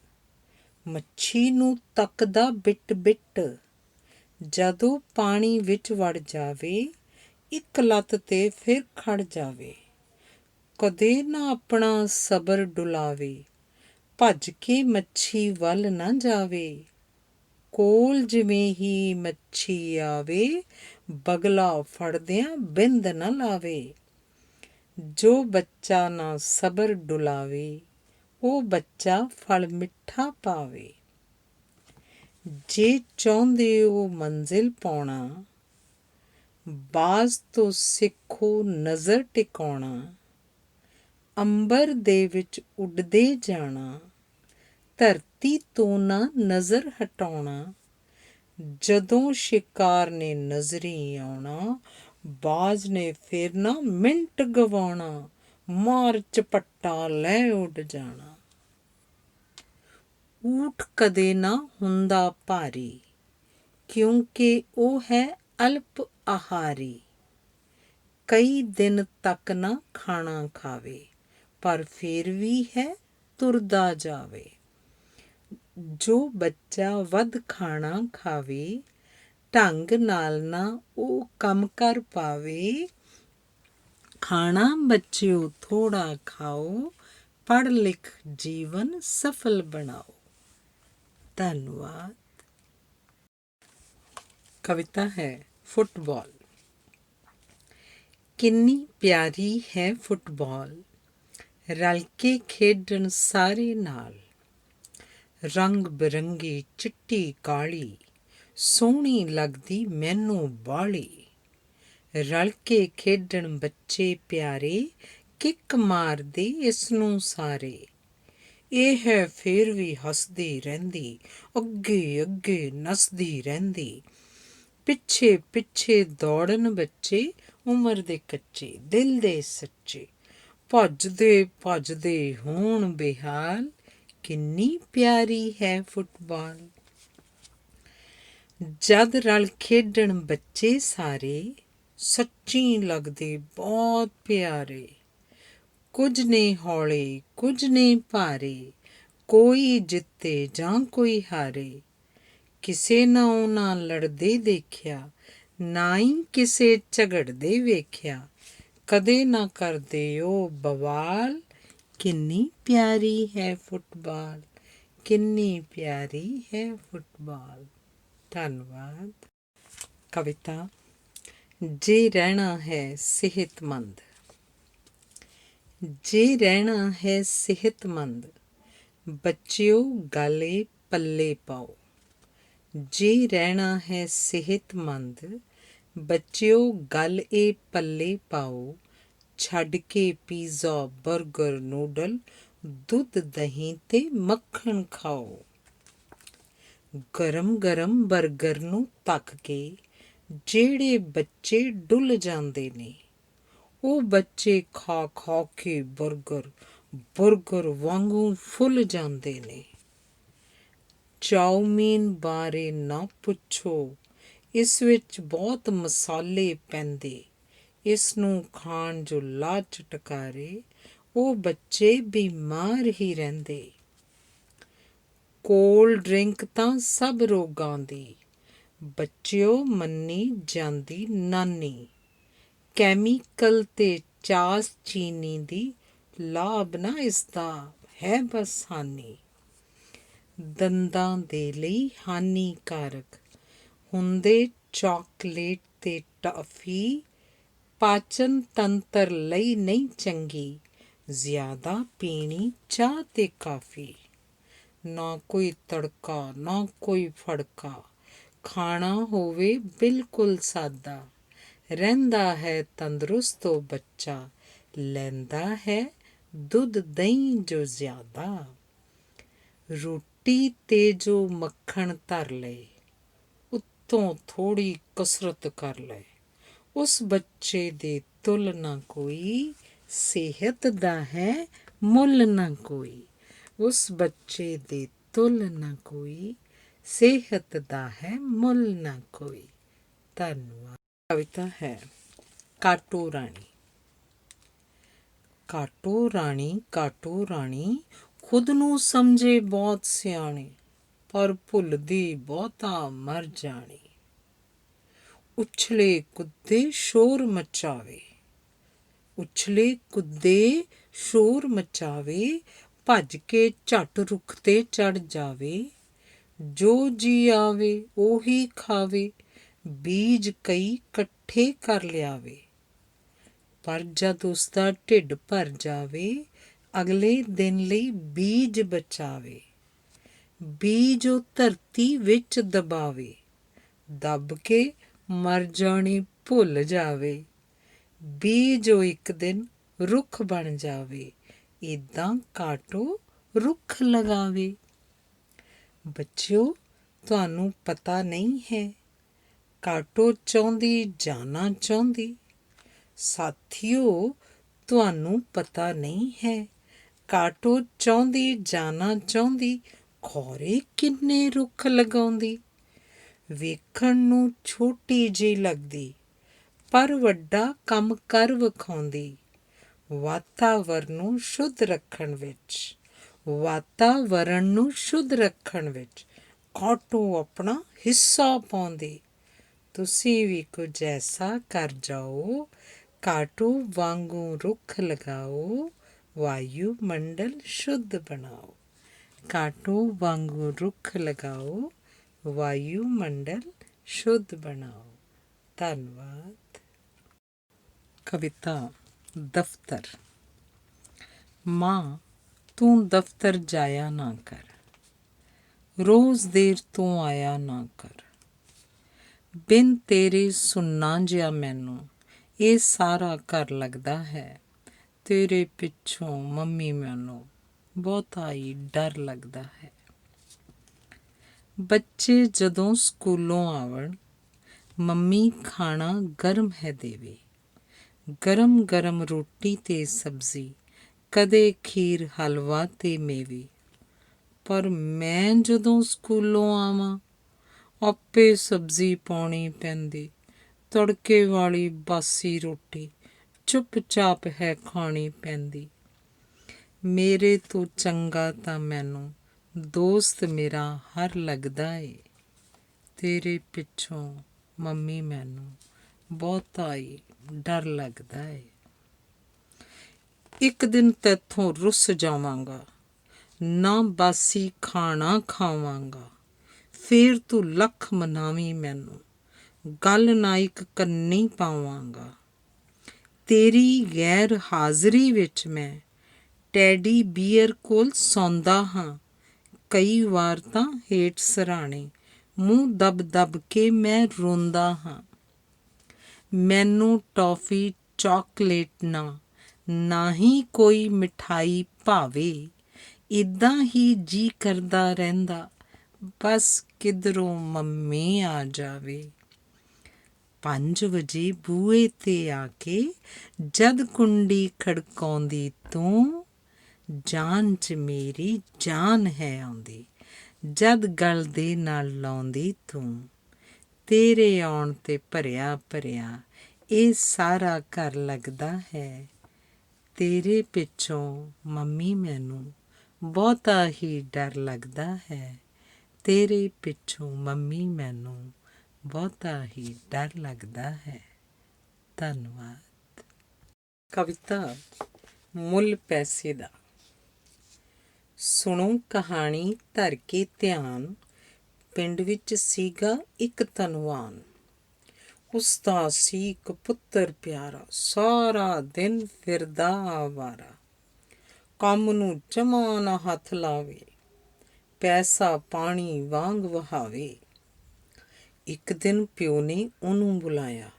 S1: ਮੱਛੀ ਨੂੰ ਤੱਕਦਾ ਬਿੱਟ ਬਿੱਟ। ਜਦੋਂ ਪਾਣੀ ਵਿੱਚ ਵੜ ਜਾਵੇ, ਇੱਕ ਲੱਤ ਤੇ ਫਿਰ ਖੜ ਜਾਵੇ। ਕਦੇ ਨਾ ਆਪਣਾ ਸਬਰ ਡੁਲਾਵੇ, ਭੱਜ ਕੇ ਮੱਛੀ ਵੱਲ ਨਾ ਜਾਵੇ। ਕੋਲ ਜਿਵੇਂ ਹੀ ਮੱਛੀ ਆਵੇ, ਬਗਲਾ ਫੜਦਿਆਂ ਬਿੰਦ ਨਾ ਲਾਵੇ। ਜੋ ਬੱਚਾ ਨਾ ਸਬਰ ਡੁਲਾਵੇ, ਉਹ ਬੱਚਾ ਫਲ ਮਿੱਠਾ ਪਾਵੇ। ਜੇ ਚਾਹੁੰਦੇ ਹੋ ਮੰਜ਼ਿਲ ਪਾਉਣਾ, ਬਾਜ਼ ਤੋਂ ਸਿੱਖੋ ਨਜ਼ਰ ਟਿਕਾਉਣਾ। ਅੰਬਰ ਦੇ ਵਿੱਚ ਉੱਡਦੇ ਜਾਣਾ, ਧਰਤੀ ਤੋਂ ਨਾ ਨਜ਼ਰ ਹਟਾਉਣਾ। ਜਦੋਂ ਸ਼ਿਕਾਰ ਨੇ ਨਜ਼ਰੀ ਆਉਣਾ, ਬਾਜ਼ ਨੇ ਫਿਰ ਨਾ ਮਿੰਟ ਗਵਾਉਣਾ। ਮਾਰ ਝਪੱਟਾ ਲੈ ਉੱਡ ਜਾਣਾ। ਊਠ ਕਦੇ ਨਾ ਹੁੰਦਾ ਭਾਰੀ, ਕਿਉਂਕਿ ਉਹ ਹੈ ਅਲਪ ਆਹਾਰੀ। ਕਈ ਦਿਨ ਤੱਕ ਨਾ ਖਾਣਾ ਖਾਵੇ, ਪਰ ਫਿਰ ਵੀ ਹੈ ਤੁਰਦਾ ਜਾਵੇ। ਜੋ ਬੱਚਾ ਵੱਧ ਖਾਣਾ ਖਾਵੇ, ਢੰਗ ਨਾਲ ਨਾ ਉਹ ਕੰਮ ਕਰ ਪਾਵੇ। ਖਾਣਾ ਬੱਚਿਓ ਥੋੜ੍ਹਾ ਖਾਓ, ਪੜ੍ਹ ਲਿਖ ਜੀਵਨ ਸਫਲ ਬਣਾਓ। ਧੰਨਵਾਦ। ਕਵਿਤਾ ਹੈ ਫੁੱਟਬਾਲ। ਕਿੰਨੀ ਪਿਆਰੀ ਹੈ ਫੁੱਟਬਾਲ, ਰਲ ਕੇ ਖੇਡਣ ਸਾਰੇ ਨਾਲ। ਰੰਗ ਬਿਰੰਗੀ ਚਿੱਟੀ ਕਾਲੀ, ਸੋਹਣੀ ਲੱਗਦੀ ਮੈਨੂੰ ਬਾਹਲੀ। ਰਲ ਕੇ ਖੇਡਣ ਬੱਚੇ ਪਿਆਰੇ, ਕਿੱਕ ਮਾਰਦੇ ਇਸ ਨੂੰ ਸਾਰੇ। ਇਹ ਹੈ ਫਿਰ ਵੀ ਹੱਸਦੀ ਰਹਿੰਦੀ, ਅੱਗੇ ਅੱਗੇ ਨੱਸਦੀ ਰਹਿੰਦੀ। ਪਿੱਛੇ ਪਿੱਛੇ ਦੌੜਨ ਬੱਚੇ, ਉਮਰ ਦੇ ਕੱਚੇ ਦਿਲ ਦੇ ਸੱਚੇ। ਭੱਜਦੇ ਭੱਜਦੇ ਹੋਣ ਬੇਹਾਲ, ਕਿੰਨੀ ਪਿਆਰੀ ਹੈ ਫੁੱਟਬਾਲ। ਜਦ ਰਲ ਖੇਡਣ ਬੱਚੇ ਸਾਰੇ, ਸੱਚੀ ਲੱਗਦੇ ਬਹੁਤ ਪਿਆਰੇ। ਕੁਝ ਨੇ ਹੌਲੇ ਕੁਝ ਨੇ ਭਾਰੇ, ਕੋਈ ਜਿੱਤੇ ਜਾਂ ਕੋਈ ਹਾਰੇ। ਕਿਸੇ ਨਾ ਉਹਨਾਂ ਲੜਦੇ ਦੇਖਿਆ, ਨਾ ਹੀ ਕਿਸੇ ਝਗੜਦੇ ਵੇਖਿਆ। ਕਦੇ ਨਾ ਕਰਦੇ ਉਹ ਬਵਾਲ, ਕਿੰਨੀ ਪਿਆਰੀ ਹੈ ਫੁੱਟਬਾਲ। ਕਿੰਨੀ ਪਿਆਰੀ ਹੈ ਫੁੱਟਬਾਲ। ਧੰਨਵਾਦ। ਕਵਿਤਾ ਜੇ ਰਹਿਣਾ ਹੈ ਸਿਹਤਮੰਦ। ਜੇ ਰਹਿਣਾ ਹੈ ਸਿਹਤਮੰਦ, ਬੱਚਿਓ ਗੱਲ ਏ ਪੱਲੇ ਪਾਓ। ਜੇ ਰਹਿਣਾ ਹੈ ਸਿਹਤਮੰਦ, ਬੱਚਿਓ ਗੱਲ ਏ ਪੱਲੇ ਪਾਓ। ਛੱਡ ਕੇ ਪੀਜ਼ਾ ਬਰਗਰ ਨੂਡਲ, ਦੁੱਧ ਦਹੀਂ ਤੇ ਮੱਖਣ ਖਾਓ। ਗਰਮ ਗਰਮ ਬਰਗਰ ਨੂੰ ਤੱਕ ਕੇ ਜਿਹੜੇ ਬੱਚੇ ਡੁੱਲ ਜਾਂਦੇ ਨੇ, ਉਹ ਬੱਚੇ ਖਾ ਖਾ ਕੇ ਬਰਗਰ ਵਾਂਗੂ ਫੁੱਲ ਜਾਂਦੇ ਨੇ। ਚਾਊਮੀਨ ਬਾਰੇ ਨਾ ਪੁੱਛੋ, ਇਸ ਵਿੱਚ ਬਹੁਤ ਮਸਾਲੇ ਪੈਂਦੇ। ਇਸ ਨੂੰ ਖਾਣ ਜੋ ਲਾ ਚਟਕਾਰੇ, ਉਹ ਬੱਚੇ ਬਿਮਾਰ ਹੀ ਰਹਿੰਦੇ। ਕੋਲਡ ਡਰਿੰਕ ਤਾਂ ਸਭ ਰੋਗਾਂ ਦੀ, ਬੱਚਿਓ ਮੰਨੀ ਜਾਂਦੀ ਨਾਨੀ। ਕੈਮੀਕਲ ਤੇ ਚਾਸ ਚੀਨੀ ਦੀ, ਲਾਭ ਨਾ ਇਸਦਾ ਹੈ ਬਸ ਹਾਨੀ। ਦੰਦਾਂ ਦੇ ਲਈ ਹਾਨੀਕਾਰਕ ਹੁੰਦੇ ਚਾਕਲੇਟ ਤੇ ਟਾਫੀ, ਪਾਚਨ ਤੰਤਰ ਲਈ ਨਹੀਂ ਚੰਗੀ, ਜ਼ਿਆਦਾ ਪੀਣੀ ਚਾਹ ਤੇ ਕਾਫੀ। ਨਾ ਕੋਈ ਤੜਕਾ ਨਾ ਕੋਈ ਫੜਕਾ, ਖਾਣਾ ਹੋਵੇ ਬਿਲਕੁਲ ਸਾਦਾ, ਰਹਿੰਦਾ ਹੈ ਤੰਦਰੁਸਤ ਉਹ ਬੱਚਾ, ਲੈਂਦਾ ਹੈ ਦੁੱਧ ਦਹੀਂ ਜੋ ਜ਼ਿਆਦਾ। ਰੋਟੀ ਤੇ ਜੋ ਮੱਖਣ ਧਰ ਲਏ, ਉੱਤੋਂ ਥੋੜ੍ਹੀ ਕਸਰਤ ਕਰ ਲਏ, ਉਸ ਬੱਚੇ ਦੇ ਤੁਲ ਨਾ ਕੋਈ, ਸਿਹਤ ਦਾ ਹੈ ਮੁੱਲ ਨਾ ਕੋਈ। ਉਸ ਬੱਚੇ ਦੇ ਤੁਲ ਨਾ ਕੋਈ, ਸਿਹਤ ਦਾ ਹੈ ਮੁੱਲ ਨਾ ਕੋਈ। ਧੰਨਵਾਦ। ਕਵਿਤਾ ਹੈ ਕਾਟੋ ਰਾਣੀ। ਕਾਟੋ ਰਾਣੀ ਖੁਦ ਨੂੰ ਸਮਝੇ ਬਹੁਤ ਸਿਆਣੀ, ਪਰ ਭੁੱਲਦੀ ਬਹੁਤਾ ਮਰ ਜਾਣੀ। ਉਛਲੇ ਕੁੱਦੇ ਸ਼ੋਰ ਮਚਾਵੇ, ਉਛਲੇ ਕੁੱਦੇ ਸ਼ੋਰ ਮਚਾਵੇ, ਭੱਜ ਕੇ ਝੱਟ ਰੁੱਖ ਤੇ ਚੜ੍ਹ ਜਾਵੇ। ਜੋ ਜੀ ਆਵੇ ਉਹੀ ਖਾਵੇ, ਬੀਜ ਕਈ ਇਕੱਠੇ ਕਰ ਲਿਆਵੇ। ਪਰ ਜਦ ਉਸਦਾ ਢਿੱਡ ਭਰ ਜਾਵੇ, ਅਗਲੇ ਦਿਨ ਲਈ ਬੀਜ ਬਚਾਵੇ। ਬੀਜ ਉਹ ਧਰਤੀ ਵਿੱਚ ਦਬਾਵੇ, ਦੱਬ ਕੇ ਮਰ ਜਾਣੀ ਭੁੱਲ ਜਾਵੇ। ਬੀਜ ਉਹ ਇੱਕ ਦਿਨ ਰੁੱਖ ਬਣ ਜਾਵੇ, ਏਦਾਂ ਕਾਟੋ ਰੁੱਖ ਲਗਾਵੇ। ਬੱਚਿਓ, ਤੁਹਾਨੂੰ ਪਤਾ ਨਹੀਂ ਹੈ, ਕਾਟੋ ਚਾਹੁੰਦੀ ਜਾਣਾ ਚਾਹੁੰਦੀ। ਸਾਥੀਓ, ਤੁਹਾਨੂੰ ਪਤਾ ਨਹੀਂ ਹੈ, ਕਾਟੋ ਚਾਹੁੰਦੀ ਜਾਣਾ ਚਾਹੁੰਦੀ, ਖੌਰੇ ਕਿੰਨੇ ਰੁੱਖ ਲਗਾਉਂਦੀ। ਵੇਖਣ ਨੂੰ ਛੋਟੀ ਜਿਹੀ ਲੱਗਦੀ, ਪਰ ਵੱਡਾ ਕੰਮ ਕਰ ਵਿਖਾਉਂਦੀ। ਵਾਤਾਵਰਨ ਨੂੰ ਸ਼ੁੱਧ ਰੱਖਣ ਵਿੱਚ, ਵਾਤਾਵਰਨ ਨੂੰ ਸ਼ੁੱਧ ਰੱਖਣ ਵਿੱਚ ਕਾਟੋ ਆਪਣਾ ਹਿੱਸਾ ਪਾਉਂਦੀ। ਤੁਸੀਂ ਵੀ ਕੁਝ ਐਸਾ ਕਰ ਜਾਓ, ਕਾਟੋ ਵਾਂਗੂ ਰੁੱਖ ਲਗਾਓ, ਵਾਯੂ ਮੰਡਲ ਸ਼ੁੱਧ ਬਣਾਓ। ਕਾਟੋ ਵਾਂਗੂ ਰੁੱਖ ਲਗਾਓ, ਵਾਯੂ ਮੰਡਲ ਸ਼ੁੱਧ ਬਣਾਓ। ਧੰਨਵਾਦ। ਕਵਿਤਾ ਦਫ਼ਤਰ। ਮਾਂ, ਤੂੰ ਦਫ਼ਤਰ ਜਾਇਆ ਨਾ ਕਰ, ਰੋਜ਼ ਦੇਰ ਤੋਂ ਆਇਆ ਨਾ ਕਰ। ਬਿਨ ਤੇਰੇ ਸੁੰਨਾ ਜਿਹਾ ਮੈਨੂੰ ਇਹ ਸਾਰਾ ਘਰ ਲੱਗਦਾ ਹੈ। ਤੇਰੇ ਪਿੱਛੋਂ ਮੰਮੀ ਮੈਨੂੰ ਬਹੁਤਾ ਹੀ ਡਰ ਲੱਗਦਾ ਹੈ। ਬੱਚੇ ਜਦੋਂ ਸਕੂਲੋਂ ਆਵਣ, ਮੰਮੀ ਖਾਣਾ ਗਰਮ ਹੈ ਦੇਵੇ, ਗਰਮ ਗਰਮ ਰੋਟੀ ਤੇ ਸਬਜ਼ੀ, ਕਦੇ ਖੀਰ ਹਲਵਾ ਤੇ ਮੇਵੇ। ਪਰ ਮੈਂ ਜਦੋਂ ਸਕੂਲੋਂ ਆਵਾਂ, ਆਪੇ ਸਬਜ਼ੀ ਪਾਉਣੀ ਪੈਂਦੀ, ਤੜਕੇ ਵਾਲੀ ਬਾਸੀ ਰੋਟੀ ਚੁੱਪ ਚਾਪ ਹੈ ਖਾਣੀ ਪੈਂਦੀ। ਮੇਰੇ ਤੋਂ ਚੰਗਾ ਤਾਂ ਮੈਨੂੰ ਦੋਸਤ ਮੇਰਾ ਹਰ ਲੱਗਦਾ ਏ। ਤੇਰੇ ਪਿੱਛੋਂ ਮੰਮੀ ਮੈਨੂੰ ਬਹੁਤਾ ਹੀ ਡਰ ਲੱਗਦਾ ਏ। ਇੱਕ ਦਿਨ ਤੈਥੋਂ ਰੁੱਸ ਜਾਵਾਂਗਾ, ਨਾ ਬਾਸੀ ਖਾਣਾ ਖਾਵਾਂਗਾ। ਫੇਰ ਤੂੰ ਲੱਖ ਮਨਾਵੀਂ ਮੈਨੂੰ, ਗੱਲ ਨਾ ਇੱਕ ਕੰਨੀ ਪਾਵਾਂਗਾ। ਤੇਰੀ ਗੈਰ ਹਾਜ਼ਰੀ ਵਿੱਚ ਮੈਂ ਟੈਡੀ ਬੀਅਰ ਕੋਲ ਸੌਂਦਾ ਹਾਂ। ਕਈ ਵਾਰ ਤਾਂ ਹੇਠ ਸਿਰਹਾਣੇ ਮੂੰਹ ਦਬ ਦਬ ਕੇ ਮੈਂ ਰੋਂਦਾ ਹਾਂ। ਮੈਨੂੰ ਟੌਫੀ ਚਾਕਲੇਟ ਨਾ ਹੀ ਕੋਈ ਮਿਠਾਈ ਭਾਵੇ, ਇੱਦਾਂ ਹੀ ਜੀ ਕਰਦਾ ਰਹਿੰਦਾ, ਬਸ ਕਿਧਰੋਂ ਮੰਮੀ ਆ ਜਾਵੇ। 5 ਵਜੇ ਬੂਹੇ 'ਤੇ ਆ ਕੇ ਜਦ ਕੁੰਡੀ ਖੜਕਾਉਂਦੀ ਤੂੰ, ਜਾਨ 'ਚ ਮੇਰੀ ਜਾਨ ਹੈ ਆਉਂਦੀ, ਜਦ ਗਲ ਦੇ ਨਾਲ ਲਾਉਂਦੀ ਤੂੰ। ਤੇਰੇ ਆਉਣ 'ਤੇ ਭਰਿਆ ਭਰਿਆ ਇਹ ਸਾਰਾ ਘਰ ਲੱਗਦਾ ਹੈ। ਤੇਰੇ ਪਿੱਛੋਂ ਮੰਮੀ ਮੈਨੂੰ ਬਹੁਤਾ ਹੀ ਡਰ ਲੱਗਦਾ ਹੈ। ਤੇਰੇ ਪਿੱਛੋਂ ਮੰਮੀ ਮੈਨੂੰ ਬਹੁਤਾ ਹੀ ਡਰ ਲੱਗਦਾ ਹੈ। ਧੰਨਵਾਦ। ਕਵਿਤਾ ਮੁੱਲ ਪੈਸੇ ਦਾ। ਸੁਣੋ ਕਹਾਣੀ ਧਰ ਕੇ ਧਿਆਨ। ਪਿੰਡ ਵਿੱਚ ਸੀਗਾ ਇੱਕ ਧਨਵਾਨ। ਉਸਦਾ ਸੀ ਇੱਕ ਪੁੱਤਰ ਪਿਆਰਾ, ਸਾਰਾ ਦਿਨ ਫਿਰਦਾ ਆਵਾਰਾ। ਕੰਮ ਨੂੰ ਜਮਾ ਨਾ ਹੱਥ ਲਾਵੇ, ਪੈਸਾ ਪਾਣੀ ਵਾਂਗ ਵਹਾਵੇ। ਇੱਕ ਦਿਨ ਪਿਓ ਨੇ ਉਹਨੂੰ ਬੁਲਾਇਆ,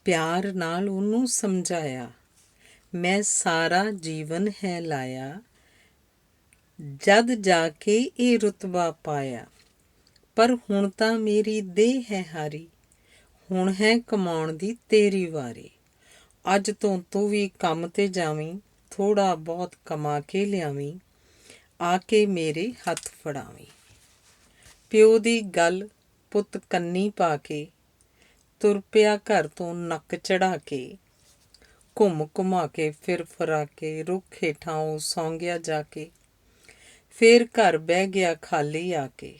S1: ਪਿਆਰ ਨਾਲ ਉਹਨੂੰ ਸਮਝਾਇਆ, ਮੈਂ ਸਾਰਾ ਜੀਵਨ ਹੈ ਲਾਇਆ, ਜਦ ਜਾ ਕੇ ਇਹ ਰੁਤਬਾ ਪਾਇਆ। ਪਰ ਹੁਣ ਤਾਂ ਮੇਰੀ ਦੇਹ ਹੈ ਹਾਰੀ, ਹੁਣ ਹੈ ਕਮਾਉਣ ਦੀ ਤੇਰੀ ਵਾਰੀ। ਅੱਜ ਤੋਂ ਤੂੰ ਵੀ ਕੰਮ 'ਤੇ ਜਾਵੀਂ, ਥੋੜ੍ਹਾ ਬਹੁਤ ਕਮਾ ਕੇ ਲਿਆਵੀਂ, ਆ ਕੇ ਮੇਰੇ ਹੱਥ ਫੜਾਵੀਂ। ਪਿਓ ਦੀ ਗੱਲ ਪੁੱਤ ਕੰਨੀ ਪਾ ਕੇ ਤੁਰ ਪਿਆ ਘਰ ਤੋਂ ਨੱਕ ਚੜ੍ਹਾ ਕੇ। ਘੁੰਮ ਘੁਮਾ ਕੇ ਫਿਰ ਫਰਾ ਕੇ ਰੁੱਖ ਹੇਠਾਂ ਉਹ ਸੌਂ ਗਿਆ ਜਾ ਕੇ। ਫੇਰ ਘਰ ਬਹਿ ਗਿਆ ਖਾਲੀ ਆ ਕੇ।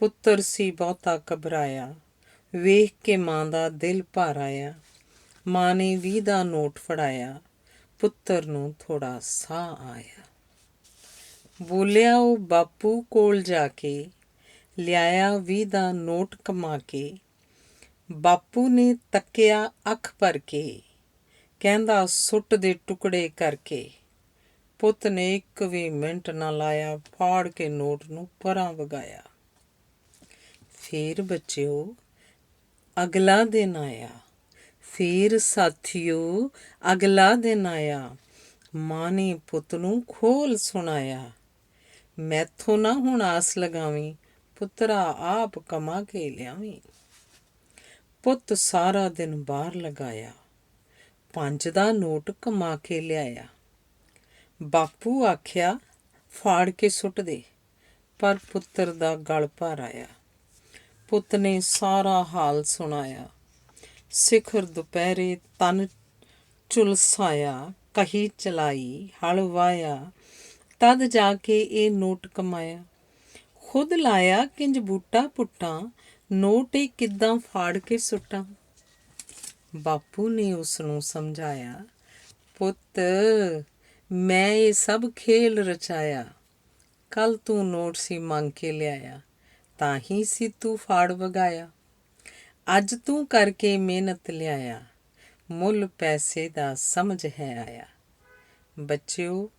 S1: ਪੁੱਤਰ ਸੀ ਬਹੁਤਾ ਘਬਰਾਇਆ, ਵੇਖ ਕੇ ਮਾਂ ਦਾ ਦਿਲ ਭਰ ਆਇਆ। ਮਾਂ ਨੇ 20 ਦਾ ਨੋਟ ਫੜਾਇਆ, ਪੁੱਤਰ ਨੂੰ ਥੋੜ੍ਹਾ ਸਾਹ ਆਇਆ। ਬੋਲਿਆ ਉਹ ਬਾਪੂ ਕੋਲ ਜਾ ਕੇ, ਲਿਆਇਆ 20 ਦਾ ਨੋਟ ਕਮਾ ਕੇ। ਬਾਪੂ ਨੇ ਤੱਕਿਆ ਅੱਖ ਭਰ ਕੇ, ਕਹਿੰਦਾ ਸੁੱਟ ਦੇ ਟੁਕੜੇ ਕਰਕੇ। ਪੁੱਤ ਨੇ ਇੱਕ ਵੀ ਮਿੰਟ ਨਾ ਲਾਇਆ, ਫਾੜ ਕੇ ਨੋਟ ਨੂੰ ਪਰਾਂ ਵਗਾਇਆ। ਫੇਰ ਬੱਚਿਓ ਅਗਲਾ ਦਿਨ ਆਇਆ, ਫੇਰ ਸਾਥੀਓ ਅਗਲਾ ਦਿਨ ਆਇਆ। ਮਾਂ ਨੇ ਪੁੱਤ ਨੂੰ ਖੋਲ ਸੁਣਾਇਆ, ਮੈਥੋਂ ਨਾ ਹੁਣ ਆਸ ਲਗਾਵੀਂ, ਪੁੱਤਰਾ ਆਪ ਕਮਾ ਕੇ ਲਿਆਵੀਂ। ਪੁੱਤ ਸਾਰਾ ਦਿਨ ਬਾਹਰ ਲਗਾਇਆ, 5 ਦਾ ਨੋਟ ਕਮਾ ਕੇ ਲਿਆਇਆ। ਬਾਪੂ ਆਖਿਆ ਫਾੜ ਕੇ ਸੁੱਟ ਦੇ, ਪਰ ਪੁੱਤਰ ਦਾ ਗਲ ਭਰ ਆਇਆ। ਪੁੱਤ ਨੇ ਸਾਰਾ ਹਾਲ ਸੁਣਾਇਆ, ਸਿਖਰ ਦੁਪਹਿਰੇ ਤਨ ਝੁਲਸਾਇਆ। ਕਹੀ ਚਲਾਈ ਹਲ ਵਾਇਆ, ਤਦ ਜਾ ਕੇ ਇਹ ਨੋਟ ਕਮਾਇਆ। ਖੁਦ ਲਾਇਆ ਕਿੰਜ ਬੂਟਾ ਪੁੱਟਾਂ, ਨੋਟ ਇਹ ਕਿੱਦਾਂ ਫਾੜ ਕੇ ਸੁੱਟਾਂ। ਬਾਪੂ ਨੇ ਉਸ ਨੂੰ ਸਮਝਾਇਆ, ਪੁੱਤ ਮੈਂ ਇਹ ਸਭ ਖੇਲ ਰਚਾਇਆ। ਕੱਲ ਤੂੰ ਨੋਟ ਸੀ ਮੰਗ ਕੇ ਲਿਆਇਆ, ਤਾਂ ਹੀ ਸੀ ਤੂੰ ਫਾੜ ਵਗਾਇਆ। ਅੱਜ ਤੂੰ ਕਰਕੇ ਮਿਹਨਤ ਲਿਆਇਆ, ਮੁੱਲ ਪੈਸੇ ਦਾ ਸਮਝ ਹੈ ਆਇਆ। ਬੱਚਿਓ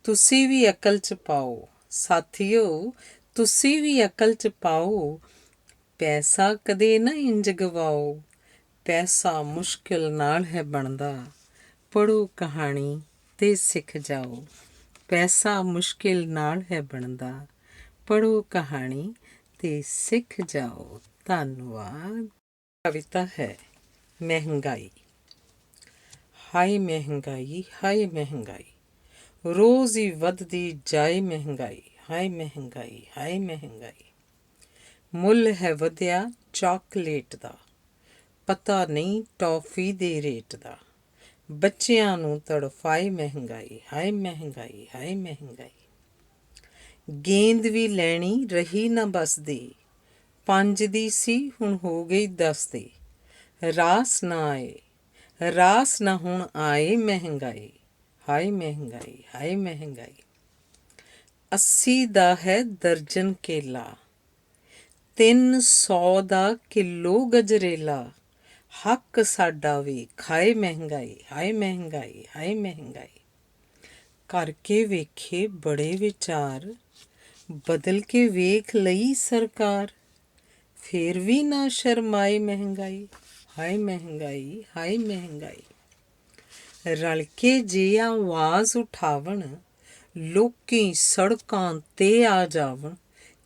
S1: ਤੁਸੀਂ ਵੀ ਅਕਲ 'ਚ ਪਾਓ, ਸਾਥੀਓ ਤੁਸੀਂ ਵੀ ਅਕਲ 'ਚ ਪਾਓ। ਪੈਸਾ ਕਦੇ ਨਾ ਇੰਝ ਗਵਾਓ, ਪੈਸਾ ਮੁਸ਼ਕਿਲ ਨਾਲ ਹੈ ਬਣਦਾ, ਪੜ੍ਹੋ ਕਹਾਣੀ ਤੇ ਸਿੱਖ ਜਾਓ। ਪੈਸਾ ਮੁਸ਼ਕਿਲ ਨਾਲ ਹੈ ਬਣਦਾ, ਪੜ੍ਹੋ ਕਹਾਣੀ ਤੇ ਸਿੱਖ ਜਾਓ। ਧੰਨਵਾਦ। ਕਵਿਤਾ ਹੈ ਮਹਿੰਗਾਈ। ਹਾਏ ਮਹਿੰਗਾਈ, ਹਾਏ ਮਹਿੰਗਾਈ, ਰੋਜ਼ ਹੀ ਵੱਧਦੀ ਜਾਏ ਮਹਿੰਗਾਈ। ਹਾਏ ਮਹਿੰਗਾਈ, ਹਾਏ ਮਹਿੰਗਾਈ, ਮੁੱਲ ਹੈ ਵਧਿਆ ਚਾਕਲੇਟ ਦਾ, ਪਤਾ ਨਹੀਂ ਟੌਫੀ ਦੇ ਰੇਟ ਦਾ। ਬੱਚਿਆਂ ਨੂੰ ਤੜਫਾਏ ਮਹਿੰਗਾਈ। ਹਾਏ ਮਹਿੰਗਾਈ, ਹਾਏ ਮਹਿੰਗਾਈ, ਗੇਂਦ ਵੀ ਲੈਣੀ ਰਹੀ ਨਾ ਬਸਦੀ, 5 ਦੀ ਸੀ ਹੁਣ ਹੋ ਗਈ 10 ਦੀ। ਰਾਸ ਨਾ ਆਏ, ਰਾਸ ਨਾ ਹੁਣ ਆਏ ਮਹਿੰਗਾਈ। ਹਾਏ ਮਹਿੰਗਾਈ, ਹਾਏ ਮਹਿੰਗਾਈ, 80 ਦਾ ਹੈ ਦਰਜਨ ਕੇਲਾ, 300 ਦਾ ਕਿਲੋ ਗਜਰੇਲਾ। ਹੱਕ ਸਾਡਾ ਵੀ ਖਾਏ ਮਹਿੰਗਾਈ। ਹਾਏ ਮਹਿੰਗਾਈ, ਹਾਏ ਮਹਿੰਗਾਈ, ਕਰਕੇ ਵੇਖੇ ਬੜੇ ਵਿਚਾਰ, ਬਦਲ ਕੇ ਵੇਖ ਲਈ ਸਰਕਾਰ, ਫੇਰ ਵੀ ਨਾ ਸ਼ਰਮਾਏ ਮਹਿੰਗਾਈ। ਹਾਏ ਮਹਿੰਗਾਈ, ਹਾਏ ਮਹਿੰਗਾਈ, ਰਲ ਕੇ ਜੇ ਆਵਾਜ਼ ਉਠਾਵਣ, ਲੋਕੀ ਸੜਕਾਂ 'ਤੇ ਆ ਜਾਵਣ,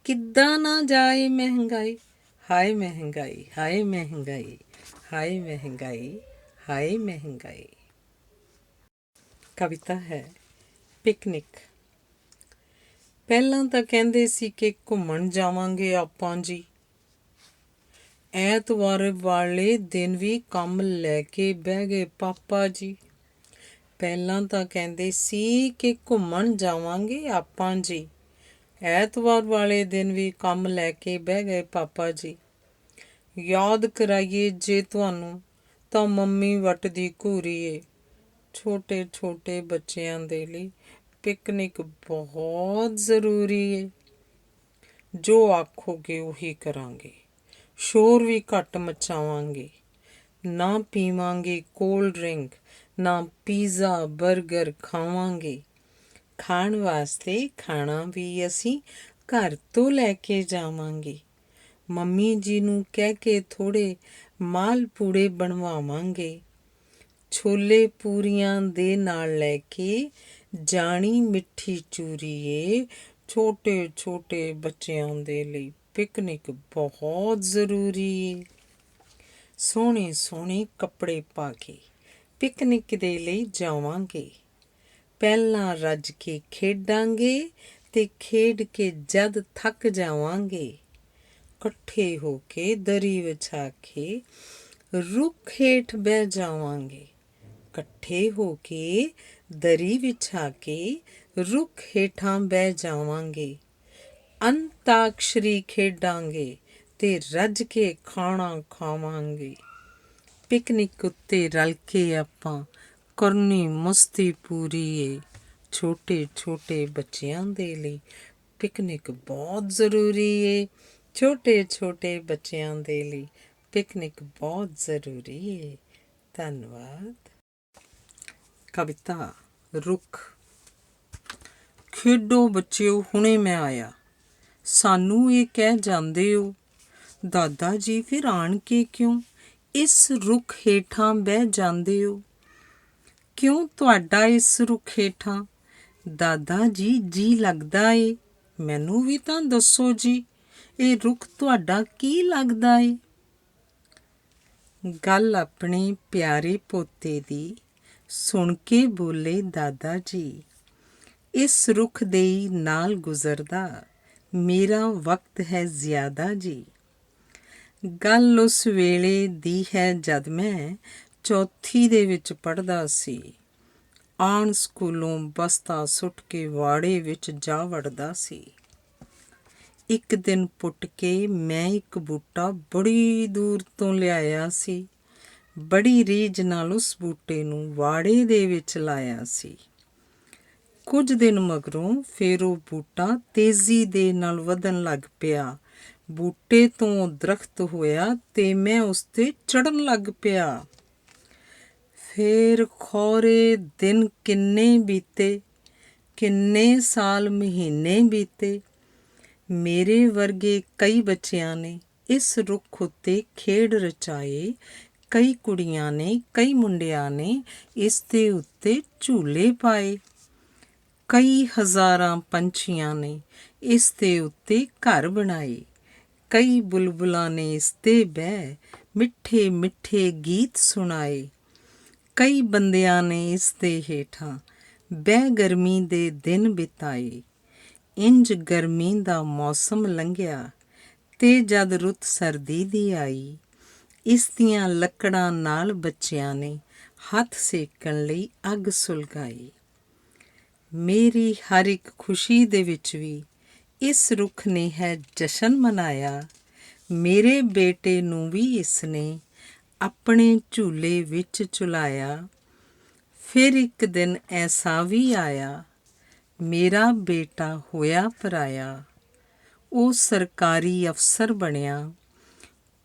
S1: ਕਿੱਦਾਂ ਨਾ ਜਾਏ ਮਹਿੰਗਾਈ। ਹਾਏ ਮਹਿੰਗਾਈ, ਹਾਏ ਮਹਿੰਗਾਈ, ਹਾਏ ਮਹਿੰਗਾਈ, ਹਾਏ ਮਹਿੰਗਾਈ। ਕਵਿਤਾ ਹੈ ਪਿਕਨਿਕ। ਪਹਿਲਾਂ ਤਾਂ ਕਹਿੰਦੇ ਸੀ ਕਿ ਘੁੰਮਣ ਜਾਵਾਂਗੇ ਆਪਾਂ ਜੀ, ਐਤਵਾਰ ਵਾਲੇ ਦਿਨ ਵੀ ਕੰਮ ਲੈ ਕੇ ਬਹਿ ਗਏ ਪਾਪਾ ਜੀ। ਪਹਿਲਾਂ ਤਾਂ ਕਹਿੰਦੇ ਸੀ ਕਿ ਘੁੰਮਣ ਜਾਵਾਂਗੇ ਆਪਾਂ ਜੀ। ਐਤਵਾਰ ਵਾਲੇ ਦਿਨ ਵੀ ਕੰਮ ਲੈ ਕੇ ਬਹਿ ਗਏ ਪਾਪਾ ਜੀ। ਯਾਦ ਕਰਾਈਏ ਜੇ ਤੁਹਾਨੂੰ ਤਾਂ ਮੰਮੀ ਵੱਟਦੀ ਘੂਰੀ ਏ। ਛੋਟੇ ਛੋਟੇ ਬੱਚਿਆਂ ਦੇ ਲਈ ਪਿਕਨਿਕ ਬਹੁਤ ਜ਼ਰੂਰੀ ਏ। ਜੋ ਆਖੋਗੇ ਉਹੀ ਕਰਾਂਗੇ। ਸ਼ੋਰ ਵੀ ਘੱਟ ਮਚਾਵਾਂਗੇ। ਨਾ ਪੀਵਾਂਗੇ ਕੋਲਡ ਡਰਿੰਕ, ਨਾ ਪੀਜ਼ਾ ਬਰਗਰ ਖਾਵਾਂਗੇ। ਖਾਣ ਵਾਸਤੇ ਖਾਣਾ ਵੀ ਅਸੀਂ ਘਰ ਤੋਂ ਲੈ ਕੇ ਜਾਵਾਂਗੇ। ਮੰਮੀ ਜੀ ਨੂੰ ਕਹਿ ਕੇ ਥੋੜ੍ਹੇ ਮਾਲ ਪੂੜੇ ਬਣਵਾਵਾਂਗੇ। ਛੋਲੇ ਪੂਰੀਆਂ ਦੇ ਨਾਲ ਲੈ ਕੇ ਜਾਣੀ ਮਿੱਠੀ ਚੂਰੀ ਏ। ਛੋਟੇ ਛੋਟੇ ਬੱਚਿਆਂ ਦੇ ਲਈ ਪਿਕਨਿਕ ਬਹੁਤ ਜ਼ਰੂਰੀ ਏ। ਸੋਹਣੇ ਸੋਹਣੇ ਕੱਪੜੇ ਪਾ ਕੇ ਪਿਕਨਿਕ ਦੇ ਲਈ ਜਾਵਾਂਗੇ। ਪਹਿਲਾਂ ਰੱਜ ਕੇ ਖੇਡਾਂਗੇ ਤੇ ਖੇਡ ਕੇ ਜਦ ਥੱਕ ਜਾਵਾਂਗੇ, ਇਕੱਠੇ ਹੋ ਕੇ ਦਰੀ ਵਿਛਾ ਕੇ ਰੁੱਖ ਹੇਠ ਬਹਿ ਜਾਵਾਂਗੇ। ਇਕੱਠੇ ਹੋ ਕੇ ਦਰੀ ਵਿਛਾ ਕੇ ਰੁੱਖ ਹੇਠਾਂ ਬਹਿ ਜਾਵਾਂਗੇ। ਅੰਤਾਕਸ਼ਰੀ ਖੇਡਾਂਗੇ ਤੇ ਰੱਜ ਕੇ ਖਾਣਾ ਖਾਵਾਂਗੇ। ਪਿਕਨਿਕ ਉੱਤੇ ਰਲ ਕੇ ਆਪਾਂ ਕਰਨੀ ਮਸਤੀ ਪੂਰੀ ਏ। ਛੋਟੇ ਛੋਟੇ ਬੱਚਿਆਂ ਦੇ ਲਈ ਪਿਕਨਿਕ ਬਹੁਤ ਜ਼ਰੂਰੀ ਏ। ਛੋਟੇ ਛੋਟੇ ਬੱਚਿਆਂ ਦੇ ਲਈ ਪਿਕਨਿਕ ਬਹੁਤ ਜ਼ਰੂਰੀ ਏ। ਧੰਨਵਾਦ। ਕਵਿਤਾ ਰੁੱਖ। ਖੇਡੋ ਬੱਚਿਓ, ਹੁਣੇ ਮੈਂ ਆਇਆ। ਸਾਨੂੰ ਇਹ ਕਹਿ ਜਾਂਦੇ ਹੋ ਦਾਦਾ ਜੀ, ਫਿਰ ਆਣ ਕੇ ਕਿਉਂ ਇਸ ਰੁੱਖ ਹੇਠਾਂ ਬਹਿ ਜਾਂਦੇ ਹੋ? ਕਿਉਂ ਤੁਹਾਡਾ ਇਸ ਰੁੱਖ ਹੇਠਾਂ ਦਾਦਾ ਜੀ ਜੀ ਲੱਗਦਾ ਏ? ਮੈਨੂੰ ਵੀ ਤਾਂ ਦੱਸੋ ਜੀ, ਇਹ ਰੁੱਖ ਤੁਹਾਡਾ ਕੀ ਲੱਗਦਾ ਏ? ਗੱਲ ਆਪਣੇ ਪਿਆਰੇ ਪੋਤੇ ਦੀ ਸੁਣ ਕੇ ਬੋਲੇ ਦਾਦਾ ਜੀ, ਇਸ ਰੁੱਖ ਦੇ ਨਾਲ ਗੁਜ਼ਰਦਾ ਮੇਰਾ ਵਕਤ ਹੈ ਜ਼ਿਆਦਾ ਜੀ। ਗੱਲ ਉਸ ਵੇਲੇ ਦੀ ਹੈ ਜਦ ਮੈਂ ਚੌਥੀ ਦੇ ਵਿੱਚ ਪੜ੍ਹਦਾ ਸੀ। ਆਣ ਸਕੂਲੋਂ ਬਸਤਾ ਸੁੱਟ ਕੇ ਵਾੜੇ ਵਿੱਚ ਜਾ ਵੜਦਾ ਸੀ। ਇੱਕ ਦਿਨ ਪੁੱਟ ਕੇ ਮੈਂ ਇੱਕ ਬੂਟਾ ਬੜੀ ਦੂਰ ਤੋਂ ਲਿਆਇਆ ਸੀ। ਬੜੀ ਰੀਝ ਨਾਲ ਉਸ ਬੂਟੇ ਨੂੰ ਵਾੜੇ ਦੇ ਵਿੱਚ ਲਾਇਆ ਸੀ। ਕੁਝ ਦਿਨ ਮਗਰੋਂ ਫਿਰ ਉਹ ਬੂਟਾ ਤੇਜ਼ੀ ਦੇ ਨਾਲ ਵਧਣ ਲੱਗ ਪਿਆ। ਬੂਟੇ ਤੋਂ ਦਰਖਤ ਹੋਇਆ ਤੇ ਮੈਂ ਉਸ 'ਤੇ ਚੜ੍ਹਨ ਲੱਗ ਪਿਆ। ਫਿਰ ਖੌਰੇ ਦਿਨ ਕਿੰਨੇ ਬੀਤੇ, ਕਿੰਨੇ ਸਾਲ ਮਹੀਨੇ ਬੀਤੇ। ਮੇਰੇ ਵਰਗੇ ਕਈ ਬੱਚਿਆਂ ਨੇ ਇਸ ਰੁੱਖ ਉੱਤੇ ਖੇਡ ਰਚਾਏ। ਕਈ ਕੁੜੀਆਂ ਨੇ, ਕਈ ਮੁੰਡਿਆਂ ਨੇ ਇਸ ਦੇ ਉੱਤੇ ਝੂਲੇ ਪਾਏ। ਕਈ ਹਜ਼ਾਰਾਂ ਪੰਛੀਆਂ ਨੇ ਇਸ ਦੇ ਉੱਤੇ ਘਰ ਬਣਾਏ। ਕਈ ਬੁਲਬੁਲਾਂ ਨੇ ਇਸ 'ਤੇ ਬਹਿ ਮਿੱਠੇ ਮਿੱਠੇ ਗੀਤ ਸੁਣਾਏ। ਕਈ ਬੰਦਿਆਂ ਨੇ ਇਸ ਦੇ ਹੇਠਾਂ ਬਹਿ ਗਰਮੀ ਦੇ ਦਿਨ ਬਿਤਾਏ। ਇੰਝ ਗਰਮੀ ਦਾ ਮੌਸਮ ਲੰਘਿਆ ਤੇ ਜਦ ਰੁੱਤ ਸਰਦੀ ਦੀ ਆਈ, ਇਸ ਦੀਆਂ ਲੱਕੜਾਂ ਨਾਲ ਬੱਚਿਆਂ ਨੇ ਹੱਥ ਸੇਕਣ ਲਈ ਅੱਗ ਸੁਲਗਾਈ। ਮੇਰੀ ਹਰ ਇੱਕ ਖੁਸ਼ੀ ਦੇ ਵਿੱਚ ਵੀ ਇਸ ਰੁੱਖ ਨੇ ਹੈ ਜਸ਼ਨ ਮਨਾਇਆ। ਮੇਰੇ ਬੇਟੇ ਨੂੰ ਵੀ ਇਸ ਨੇ ਆਪਣੇ ਝੂਲੇ ਵਿੱਚ ਝੁਲਾਇਆ। ਫਿਰ ਇੱਕ ਦਿਨ ਐਸਾ ਵੀ ਆਇਆ, ਮੇਰਾ ਬੇਟਾ ਹੋਇਆ ਪਰਾਇਆ। ਉਹ ਸਰਕਾਰੀ ਅਫਸਰ ਬਣਿਆ,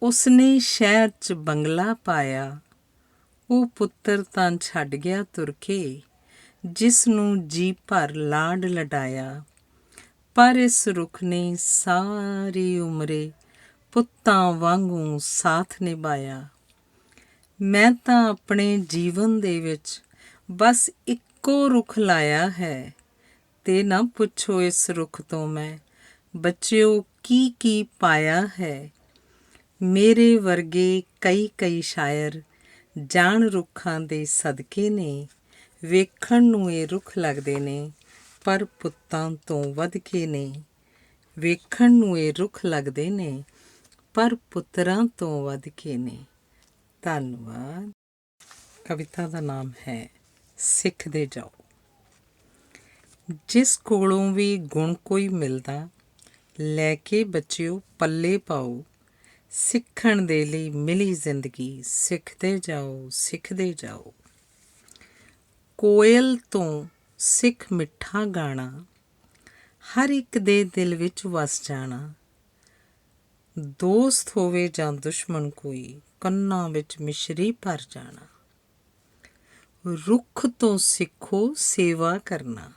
S1: ਉਸਨੇ ਸ਼ਹਿਰ 'ਚ ਬੰਗਲਾ ਪਾਇਆ। ਉਹ ਪੁੱਤਰ ਤਾਂ ਛੱਡ ਗਿਆ ਤੁਰ ਕੇ, ਜਿਸ ਨੂੰ ਜੀ ਭਰ ਲਾਡ ਲਡਾਇਆ। ਪਰ ਇਸ ਰੁੱਖ ਨੇ ਸਾਰੀ ਉਮਰੇ ਪੁੱਤਾਂ ਵਾਂਗੂ ਸਾਥ ਨਿਭਾਇਆ। ਮੈਂ ਤਾਂ ਆਪਣੇ ਜੀਵਨ ਦੇ ਵਿੱਚ ਬਸ ਇੱਕੋ ਰੁੱਖ ਲਾਇਆ ਹੈ ਤੇ ਨਾ ਪੁੱਛੋ ਇਸ ਰੁੱਖ ਤੋਂ ਮੈਂ ਬੱਚਿਓ ਕੀ ਕੀ ਪਾਇਆ ਹੈ। ਮੇਰੇ ਵਰਗੇ ਕਈ ਕਈ ਸ਼ਾਇਰ ਜਾਣ ਰੁੱਖਾਂ ਦੇ ਸਦਕੇ ਨੇ। ਵੇਖਣ ਨੂੰ ਇਹ ਰੁੱਖ ਲੱਗਦੇ ਨੇ ਪਰ ਪੁੱਤਾਂ ਤੋਂ ਵੱਧ ਕੇ ਨੇ। ਵੇਖਣ ਨੂੰ ਇਹ ਰੁੱਖ ਲੱਗਦੇ ਨੇ ਪਰ ਪੁੱਤਰਾਂ ਤੋਂ ਵੱਧ ਕੇ ਨੇ। ਧੰਨਵਾਦ। ਕਵਿਤਾ ਦਾ ਨਾਮ ਹੈ ਸਿੱਖਦੇ ਜਾਓ। ਜਿਸ ਕੋਲੋਂ ਵੀ ਗੁਣ ਕੋਈ ਮਿਲਦਾ ਲੈ ਕੇ ਬੱਚਿਓ ਪੱਲੇ ਪਾਓ। ਸਿੱਖਣ ਦੇ ਲਈ ਮਿਲੀ ਜ਼ਿੰਦਗੀ, ਸਿੱਖਦੇ ਜਾਓ ਸਿੱਖਦੇ ਜਾਓ। ਕੋਇਲ ਤੋਂ ਸਿੱਖ ਮਿੱਠਾ ਗਾਣਾ, ਹਰ ਇੱਕ ਦੇ ਦਿਲ ਵਿੱਚ ਵਸ ਜਾਣਾ। ਦੋਸਤ ਹੋਵੇ ਜਾਂ ਦੁਸ਼ਮਣ ਕੋਈ, ਕੰਨਾਂ ਵਿੱਚ ਮਿਸ਼ਰੀ ਭਰ ਜਾਣਾ। ਰੁੱਖ ਤੋਂ ਸਿੱਖੋ ਸੇਵਾ ਕਰਨਾ,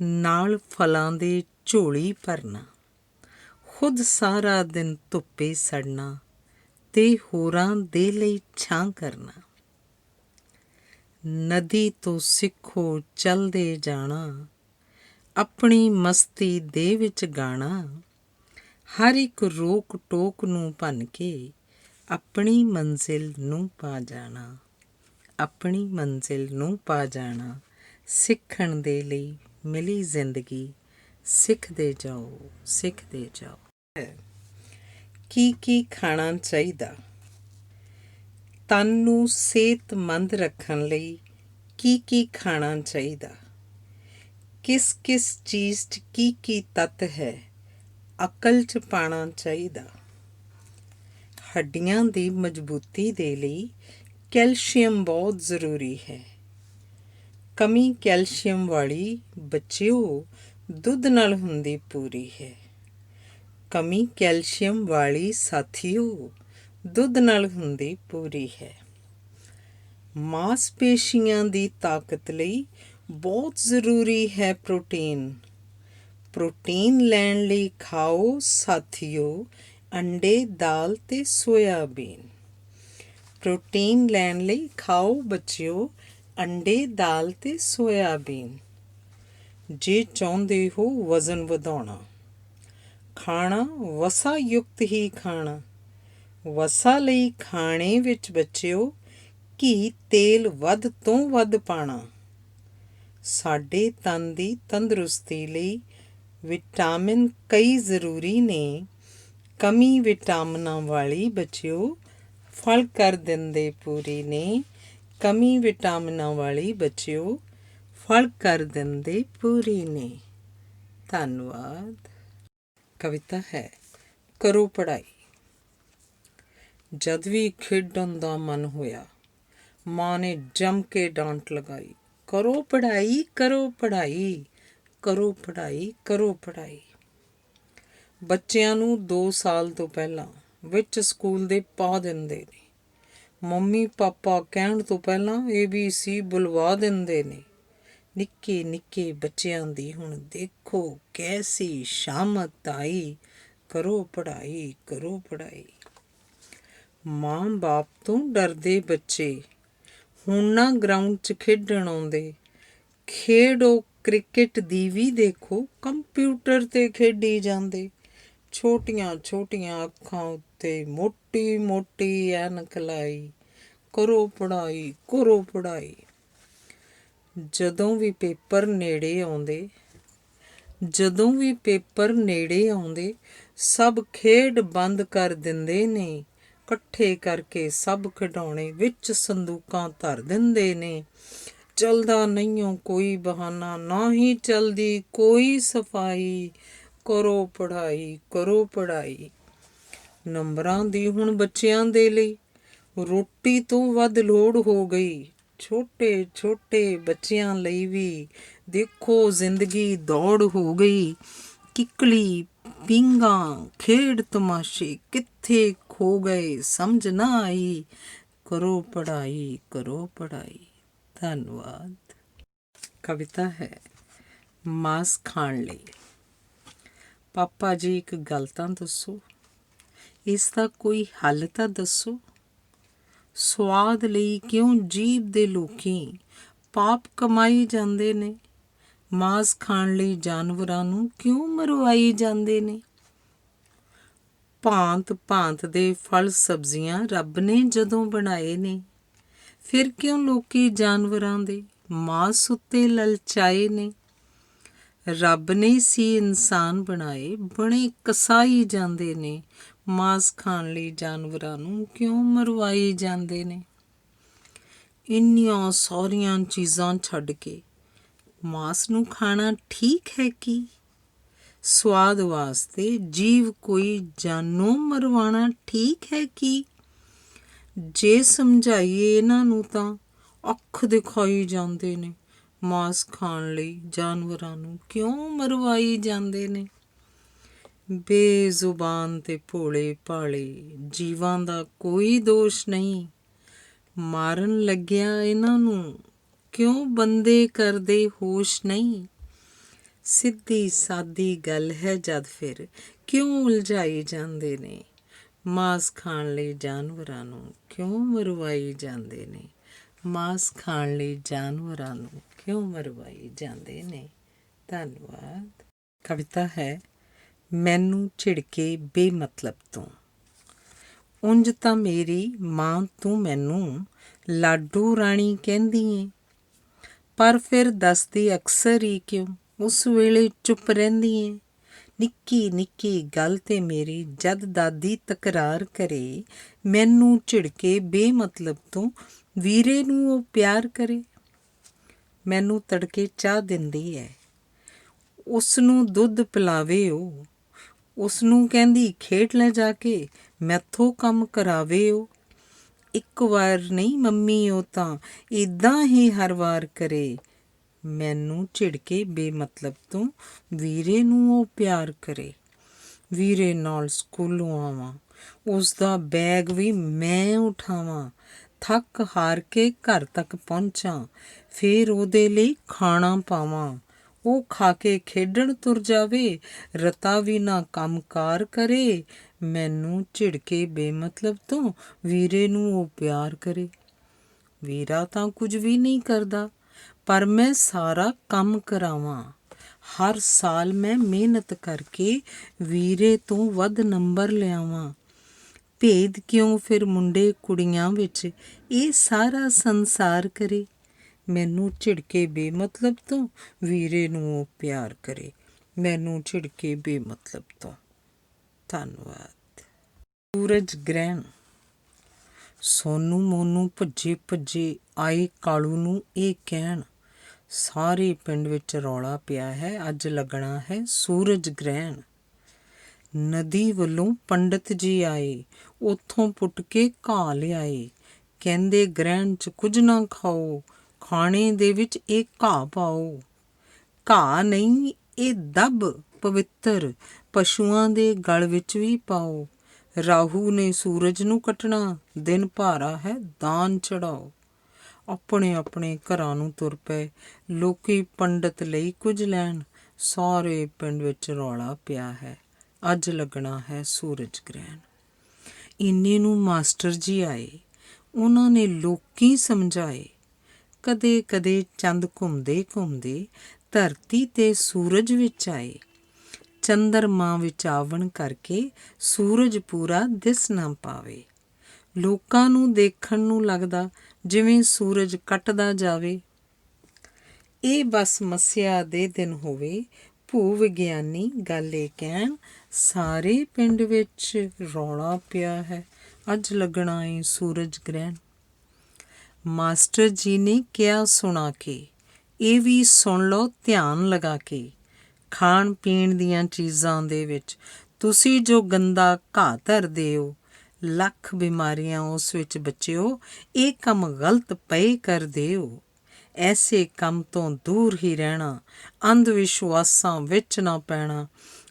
S1: ਨਾਲ ਫਲਾਂ ਦੇ ਝੋਲੀ ਭਰਨਾ। ਖੁਦ ਸਾਰਾ ਦਿਨ ਧੁੱਪੇ ਸੜਨਾ ਤੇ ਹੋਰਾਂ ਦੇ ਲਈ ਛਾਂ ਕਰਨਾ। ਨਦੀ ਤੋਂ ਸਿੱਖੋ ਚੱਲਦੇ ਜਾਣਾ, ਆਪਣੀ ਮਸਤੀ ਦੇ ਵਿੱਚ ਗਾਣਾ। ਹਰ ਇੱਕ ਰੋਕ ਟੋਕ ਨੂੰ ਭੰਨ ਕੇ ਆਪਣੀ ਮੰਜ਼ਿਲ ਨੂੰ ਪਾ ਜਾਣਾ, ਆਪਣੀ ਮੰਜ਼ਿਲ ਨੂੰ ਪਾ ਜਾਣਾ। ਸਿੱਖਣ ਦੇ ਲਈ ਮਿਲੀ ਜ਼ਿੰਦਗੀ, ਸਿੱਖਦੇ ਜਾਓ ਸਿੱਖਦੇ ਜਾਓ। ਕੀ ਖਾਣਾ ਚਾਹੀਦਾ? ਤਨ ਨੂੰ ਸਿਹਤਮੰਦ ਰੱਖਣ ਲਈ ਕੀ ਖਾਣਾ ਚਾਹੀਦਾ? ਕਿਸ ਚੀਜ਼ 'ਚ ਕੀ ਤੱਤ ਹੈ, ਅਕਲ 'ਚ ਪਾਉਣਾ ਚਾਹੀਦਾ। ਹੱਡੀਆਂ ਦੀ ਮਜ਼ਬੂਤੀ ਦੇ ਲਈ ਕੈਲਸ਼ੀਅਮ ਬਹੁਤ ਜ਼ਰੂਰੀ ਹੈ। ਕਮੀ ਕੈਲਸ਼ੀਅਮ ਵਾਲੀ ਬੱਚਿਓ ਦੁੱਧ ਨਾਲ ਹੁੰਦੀ ਪੂਰੀ ਹੈ। ਕਮੀ ਕੈਲਸ਼ੀਅਮ ਵਾਲੀ ਸਾਥੀਓ ਦੁੱਧ ਨਾਲ ਹੁੰਦੀ ਪੂਰੀ ਹੈ। ਮਾਸਪੇਸ਼ੀਆਂ ਦੀ ਤਾਕਤ ਲਈ ਬਹੁਤ ਜ਼ਰੂਰੀ ਹੈ ਪ੍ਰੋਟੀਨ। ਪ੍ਰੋਟੀਨ ਲੈਣ ਲਈ ਖਾਓ ਸਾਥੀਓ ਅੰਡੇ, ਦਾਲ ਤੇ ਸੋਇਆਬੀਨ। ਪ੍ਰੋਟੀਨ ਲੈਣ ਲਈ ਖਾਓ ਬੱਚਿਓ ਅੰਡੇ, ਦਾਲ ਤੇ ਸੋਇਆਬੀਨ। ਜੇ ਚਾਹੁੰਦੇ ਹੋ ਵਜ਼ਨ ਵਧਾਉਣਾ, ਖਾਣਾ ਵਸਾ ਯੁਕਤ ਹੀ ਖਾਣਾ। ਵਸਾ ਲਈ ਖਾਣੇ ਵਿੱਚ ਬੱਚਿਓ ਘੀ ਤੇਲ ਵੱਧ ਤੋਂ ਵੱਧ ਪਾਉਣਾ। ਸਾਡੇ ਤਨ ਦੀ ਤੰਦਰੁਸਤੀ ਲਈ ਵਿਟਾਮਿਨ ਕਈ ਜ਼ਰੂਰੀ ਨੇ। ਕਮੀ ਵਿਟਾਮਿਨਾਂ ਵਾਲੀ ਬੱਚਿਓ ਫਲ ਕਰ ਦਿੰਦੇ ਪੂਰੀ ਨੇ। ਕਮੀ ਵਿਟਾਮਿਨਾਂ ਵਾਲੀ ਬੱਚਿਓ ਫਲ ਕਰ ਦਿੰਦੇ ਪੂਰੀ ਨੇ। ਧੰਨਵਾਦ। ਕਵਿਤਾ ਹੈ ਕਰੋ ਪੜ੍ਹਾਈ। ਜਦ ਵੀ ਖੇਡਣ ਦਾ ਮਨ ਹੋਇਆ, ਮਾਂ ਨੇ ਜੰਮ ਕੇ ਡਾਂਟ ਲਗਾਈ। ਕਰੋ ਪੜ੍ਹਾਈ ਕਰੋ ਪੜ੍ਹਾਈ, ਕਰੋ ਪੜ੍ਹਾਈ ਕਰੋ ਪੜ੍ਹਾਈ। ਬੱਚਿਆਂ ਨੂੰ 2 ਸਾਲ ਤੋਂ ਪਹਿਲਾਂ ਵਿੱਚ ਸਕੂਲ ਦੇ ਪਾ ਦਿੰਦੇ ਨੇ। ਮੰਮੀ ਪਾਪਾ ਕਹਿਣ ਤੋਂ ਪਹਿਲਾਂ ABC ਬੁਲਵਾ ਦਿੰਦੇ ਨੇ। ਨਿੱਕੇ ਨਿੱਕੇ ਬੱਚਿਆਂ ਦੀ ਹੁਣ ਦੇਖੋ ਕੈਸੀ ਸ਼ਾਮਤ ਆਈ। ਕਰੋ ਪੜ੍ਹਾਈ ਕਰੋ ਪੜ੍ਹਾਈ। ਮਾਂ ਬਾਪ ਤੋਂ ਡਰਦੇ ਬੱਚੇ ਹੁਣ ਨਾ ਗਰਾਊਂਡ 'ਚ ਖੇਡਣ ਆਉਂਦੇ। ਖੇਡੋ ਕ੍ਰਿਕਟ ਦੀ ਵੀ ਦੇਖੋ ਕੰਪਿਊਟਰ 'ਤੇ ਖੇਡੀ ਜਾਂਦੇ। ਛੋਟੀਆਂ ਛੋਟੀਆਂ ਅੱਖਾਂ ਉੱਤੇ ਮੋਟੀ ਮੋਟੀ ਐਨਕ ਲਾਈ। ਕਰੋ ਪੜ੍ਹਾਈ ਕਰੋ ਪੜ੍ਹਾਈ। ਜਦੋਂ ਵੀ ਪੇਪਰ ਨੇੜੇ ਆਉਂਦੇ ਸਭ ਖੇਡ ਬੰਦ ਕਰ ਦਿੰਦੇ ਨੇ। ਇਕੱਠੇ ਕਰਕੇ ਸਭ ਖਿਡੌਣੇ ਵਿੱਚ ਸੰਦੂਕਾਂ ਧਰ ਦਿੰਦੇ ਨੇ। ਚੱਲਦਾ ਨਹੀਂਓ ਕੋਈ ਬਹਾਨਾ, ਨਾ ਹੀ ਚੱਲਦੀ ਕੋਈ ਸਫਾਈ। ਕਰੋ ਪੜ੍ਹਾਈ ਕਰੋ ਪੜ੍ਹਾਈ। ਨੰਬਰਾਂ ਦੀ ਹੁਣ ਬੱਚਿਆਂ ਦੇ ਲਈ ਰੋਟੀ ਤੋਂ ਵੱਧ ਲੋੜ ਹੋ ਗਈ। ਛੋਟੇ ਛੋਟੇ ਬੱਚਿਆਂ ਲਈ ਵੀ ਦੇਖੋ ਜ਼ਿੰਦਗੀ ਦੌੜ ਹੋ ਗਈ। ਕਿੱਕਲੀ ਪੀਂਘਾਂ ਖੇਡ ਤਮਾਸ਼ੇ ਕਿੱਥੇ ਖੋ ਗਏ ਸਮਝ ਨਾ ਆਈ। ਕਰੋ ਪੜ੍ਹਾਈ ਕਰੋ ਪੜ੍ਹਾਈ। ਧੰਨਵਾਦ। ਕਵਿਤਾ ਹੈ ਮਾਸ ਖਾਣ ਲਈ। ਪਾਪਾ ਜੀ ਇੱਕ ਗੱਲ ਤਾਂ ਦੱਸੋ, ਇਸ ਦਾ ਕੋਈ ਹੱਲ ਤਾਂ ਦੱਸੋ। ਸਵਾਦ ਲਈ ਕਿਉਂ ਜੀਭ ਦੇ ਲੋਕੀ ਪਾਪ ਕਮਾਈ ਜਾਂਦੇ ਨੇ। ਮਾਸ ਖਾਣ ਲਈ ਜਾਨਵਰਾਂ ਨੂੰ ਕਿਉਂ ਮਰਵਾਈ ਜਾਂਦੇ ਨੇ। ਭਾਂਤ ਭਾਂਤ ਦੇ ਫਲ ਸਬਜ਼ੀਆਂ ਰੱਬ ਨੇ ਜਦੋਂ ਬਣਾਏ ਨੇ, ਫਿਰ ਕਿਉਂ ਲੋਕੀ ਜਾਨਵਰਾਂ ਦੇ ਮਾਸ ਉੱਤੇ ਲਲਚਾਏ ਨੇ। ਰੱਬ ਨੇ ਸੀ ਇਨਸਾਨ ਬਣਾਏ, ਬਣੇ ਕਸਾਈ ਜਾਂਦੇ ਨੇ। ਮਾਸ ਖਾਣ ਲਈ ਜਾਨਵਰਾਂ ਨੂੰ ਕਿਉਂ ਮਰਵਾਈ ਜਾਂਦੇ ਨੇ। ਇੰਨੀਆਂ ਸਾਰੀਆਂ ਚੀਜ਼ਾਂ ਛੱਡ ਕੇ ਮਾਸ ਨੂੰ ਖਾਣਾ ਠੀਕ ਹੈ ਕੀ? ਸਵਾਦ ਵਾਸਤੇ ਜੀਵ ਕੋਈ ਜਾਨੋਂ ਮਰਵਾਣਾ ਠੀਕ ਹੈ ਕੀ? ਜੇ ਸਮਝਾਈਏ ਇਹਨਾਂ ਨੂੰ ਤਾਂ ਅੱਖ ਦਿਖਾਈ ਜਾਂਦੇ ਨੇ। ਮਾਸ ਖਾਣ ਲਈ ਜਾਨਵਰਾਂ ਨੂੰ ਕਿਉਂ ਮਰਵਾਈ ਜਾਂਦੇ ਨੇ? ਬੇਜ਼ੁਬਾਨ ਤੇ ਭੋਲੇ ਭਾਲੇ ਜੀਵਾਂ ਦਾ ਕੋਈ ਦੋਸ਼ ਨਹੀਂ। ਮਾਰਨ ਲੱਗਿਆ ਇਹਨਾਂ ਨੂੰ ਕਿਉਂ ਬੰਦੇ ਕਰਦੇ ਹੋਸ਼ ਨਹੀਂ? ਸਿੱਧੀ ਸਾਦੀ ਗੱਲ ਹੈ ਜਦ ਫਿਰ ਕਿਉਂ ਉਲਝਾਈ ਜਾਂਦੇ ਨੇ? ਮਾਸ ਖਾਣ ਲਈ ਜਾਨਵਰਾਂ ਨੂੰ ਕਿਉਂ ਮਰਵਾਈ ਜਾਂਦੇ ਨੇ? ਮਾਸ ਖਾਣ ਲਈ ਜਾਨਵਰਾਂ ਨੂੰ ਕਿਉਂ ਮਰਵਾਈ ਜਾਂਦੇ ਨੇ? ਧੰਨਵਾਦ। ਕਵਿਤਾ ਹੈ ਮੈਨੂੰ ਝਿੜਕੇ ਬੇਮਤਲਬ ਤੋਂ। ਉਂਝ ਤਾਂ ਮੇਰੀ ਮਾਂ ਤੂੰ ਮੈਨੂੰ ਲਾਡੋ ਰਾਣੀ ਕਹਿੰਦੀ ਏ, ਪਰ ਫਿਰ ਦੱਸਦੀ ਅਕਸਰ ਹੀ ਕਿਉਂ ਉਸ ਵੇਲੇ ਚੁੱਪ ਰਹਿੰਦੀ ਏ? ਨਿੱਕੀ ਨਿੱਕੀ ਗੱਲ 'ਤੇ ਮੇਰੀ ਜਦ ਦਾਦੀ ਤਕਰਾਰ ਕਰੇ, ਮੈਨੂੰ ਝਿੜਕੇ ਬੇਮਤਲਬ ਤੋਂ ਵੀਰੇ ਨੂੰ ਉਹ ਪਿਆਰ ਕਰੇ। ਮੈਨੂੰ ਤੜਕੇ ਚਾਹ ਦਿੰਦੀ ਹੈ, ਉਸ ਨੂੰ ਦੁੱਧ ਪਿਲਾਵੇ ਉਹ, ਉਸ ਨੂੰ ਕਹਿੰਦੀ ਖੇਡ ਲੈ ਜਾ ਕੇ, ਮੈਥੋਂ ਕੰਮ ਕਰਾਵੇ ਉਹ। ਇੱਕ ਵਾਰ ਨਹੀਂ ਮੰਮੀ ਉਹ ਤਾਂ ਇੱਦਾਂ ਹੀ ਹਰ ਵਾਰ ਕਰੇ, ਮੈਨੂੰ ਝਿੜਕੇ ਬੇਮਤਲਬ ਤੋਂ ਵੀਰੇ ਨੂੰ ਉਹ ਪਿਆਰ ਕਰੇ। ਵੀਰੇ ਨਾਲ ਸਕੂਲੋਂ ਆਵਾਂ, ਉਸ ਦਾ ਬੈਗ ਵੀ ਮੈਂ ਉਠਾਵਾਂ, ਥੱਕ ਹਾਰ ਕੇ ਘਰ ਤੱਕ ਪਹੁੰਚਾਂ, ਫਿਰ ਉਹਦੇ ਲਈ ਖਾਣਾ ਪਾਵਾਂ, ਉਹ ਖਾ ਕੇ ਖੇਡਣ ਤੁਰ ਜਾਵੇ, ਰਤਾ ਵੀ ਨਾ ਕੰਮਕਾਰ ਕਰੇ, ਮੈਨੂੰ ਝਿੜਕੇ ਬੇਮਤਲਬ ਤੋਂ ਵੀਰੇ ਨੂੰ ਉਹ ਪਿਆਰ ਕਰੇ। ਵੀਰਾ ਤਾਂ ਕੁਝ ਵੀ ਨਹੀਂ ਕਰਦਾ, ਪਰ ਮੈਂ ਸਾਰਾ ਕੰਮ ਕਰਾਵਾਂ। ਹਰ ਸਾਲ ਮੈਂ ਮਿਹਨਤ ਕਰਕੇ ਵੀਰੇ ਤੋਂ ਵੱਧ ਨੰਬਰ ਲਿਆਵਾਂ। ਭੇਦ ਕਿਉਂ ਫਿਰ ਮੁੰਡੇ ਕੁੜੀਆਂ ਵਿੱਚ ਇਹ ਸਾਰਾ ਸੰਸਾਰ ਕਰੇ, ਮੈਨੂੰ ਝਿੜਕੇ ਬੇਮਤਲਬ ਤੋਂ ਵੀਰੇ ਨੂੰ ਉਹ ਪਿਆਰ ਕਰੇ, ਮੈਨੂੰ ਝਿੜਕੇ ਬੇਮਤਲਬ ਤੋਂ। ਧੰਨਵਾਦ। ਸੂਰਜ ਗ੍ਰਹਿਣ। ਸੋਨੂੰ ਮੋਨੂੰ ਭੱਜੇ ਭੱਜੇ ਆਏ ਕਾਲੂ ਨੂੰ ਇਹ ਕਹਿਣ, ਸਾਰੇ ਪਿੰਡ ਵਿੱਚ ਰੌਲਾ ਪਿਆ ਹੈ, ਅੱਜ ਲੱਗਣਾ ਹੈ ਸੂਰਜ ਗ੍ਰਹਿਣ। ਨਦੀ ਵੱਲੋਂ ਪੰਡਿਤ ਜੀ ਆਏ, ਉੱਥੋਂ ਪੁੱਟ ਕੇ ਘਾਹ ਲਿਆਏ, ਕਹਿੰਦੇ ਗ੍ਰਹਿਣ 'ਚ ਕੁਝ ਨਾ ਖਾਓ, ਖਾਣੇ ਦੇ ਵਿੱਚ ਇਹ ਘਾਹ ਪਾਓ। ਘਾਹ ਨਹੀਂ ਇਹ ਦੱਬ ਪਵਿੱਤਰ, ਪਸ਼ੂਆਂ ਦੇ ਗਲ ਵਿੱਚ ਵੀ ਪਾਓ। ਰਾਹੂ ਨੇ ਸੂਰਜ ਨੂੰ ਕੱਟਣਾ, ਦਿਨ ਭਾਰਾ ਹੈ ਦਾਨ ਚੜਾਓ। ਆਪਣੇ ਆਪਣੇ ਘਰਾਂ ਨੂੰ ਤੁਰ ਪਏ ਲੋਕੀ ਪੰਡਿਤ ਲਈ ਕੁਝ ਲੈਣ, ਸਾਰੇ ਪਿੰਡ ਵਿੱਚ ਰੌਲਾ ਪਿਆ ਹੈ, ਅੱਜ ਲੱਗਣਾ ਹੈ ਸੂਰਜ ਗ੍ਰਹਿਣ। ਇੰਨੇ ਨੂੰ ਮਾਸਟਰ ਜੀ ਆਏ, ਉਹਨਾਂ ਨੇ ਲੋਕੀ ਸਮਝਾਏ, ਕਦੇ ਕਦੇ ਚੰਦ ਘੁੰਮਦੇ ਘੁੰਮਦੇ ਧਰਤੀ 'ਤੇ ਸੂਰਜ ਵਿੱਚ ਆਏ, ਚੰਦਰਮਾ ਵਿੱਚ ਆਵਣ ਕਰਕੇ ਸੂਰਜ ਪੂਰਾ ਦਿਸ ਨਾ ਪਾਵੇ। ਲੋਕਾਂ ਨੂੰ ਦੇਖਣ ਨੂੰ ਲੱਗਦਾ ਜਿਵੇਂ ਸੂਰਜ ਕੱਟਦਾ ਜਾਵੇ। ਇਹ ਬਸ ਮੱਸਿਆ ਦੇ ਦਿਨ ਹੋਵੇ, ਭੂ ਵਿਗਿਆਨੀ ਗੱਲ ਇਹ ਕਹਿਣ, ਸਾਰੇ ਪਿੰਡ ਵਿੱਚ ਰੌਲਾ ਪਿਆ ਹੈ, ਅੱਜ ਲੱਗਣਾ ਏ ਸੂਰਜ ਗ੍ਰਹਿਣ। ਮਾਸਟਰ ਜੀ ਨੇ ਕਿਹਾ ਸੁਣਾ ਕੇ, ਇਹ ਵੀ ਸੁਣ ਲਓ ਧਿਆਨ ਲਗਾ ਕੇ, ਖਾਣ ਪੀਣ ਦੀਆਂ ਚੀਜ਼ਾਂ ਦੇ ਵਿੱਚ ਤੁਸੀਂ ਜੋ ਗੰਦਾ ਘਾਹ ਧਰਦੇ ਹੋ, ਲੱਖ ਬਿਮਾਰੀਆਂ ਉਸ ਵਿੱਚ ਬਚਿਓ, ਇਹ ਕੰਮ ਗਲਤ ਪਏ ਕਰਦੇ ਹੋ। ਐਸੇ ਕੰਮ ਤੋਂ ਦੂਰ ਹੀ ਰਹਿਣਾ, ਅੰਧ ਵਿਸ਼ਵਾਸਾਂ ਵਿੱਚ ਨਾ ਪੈਣਾ।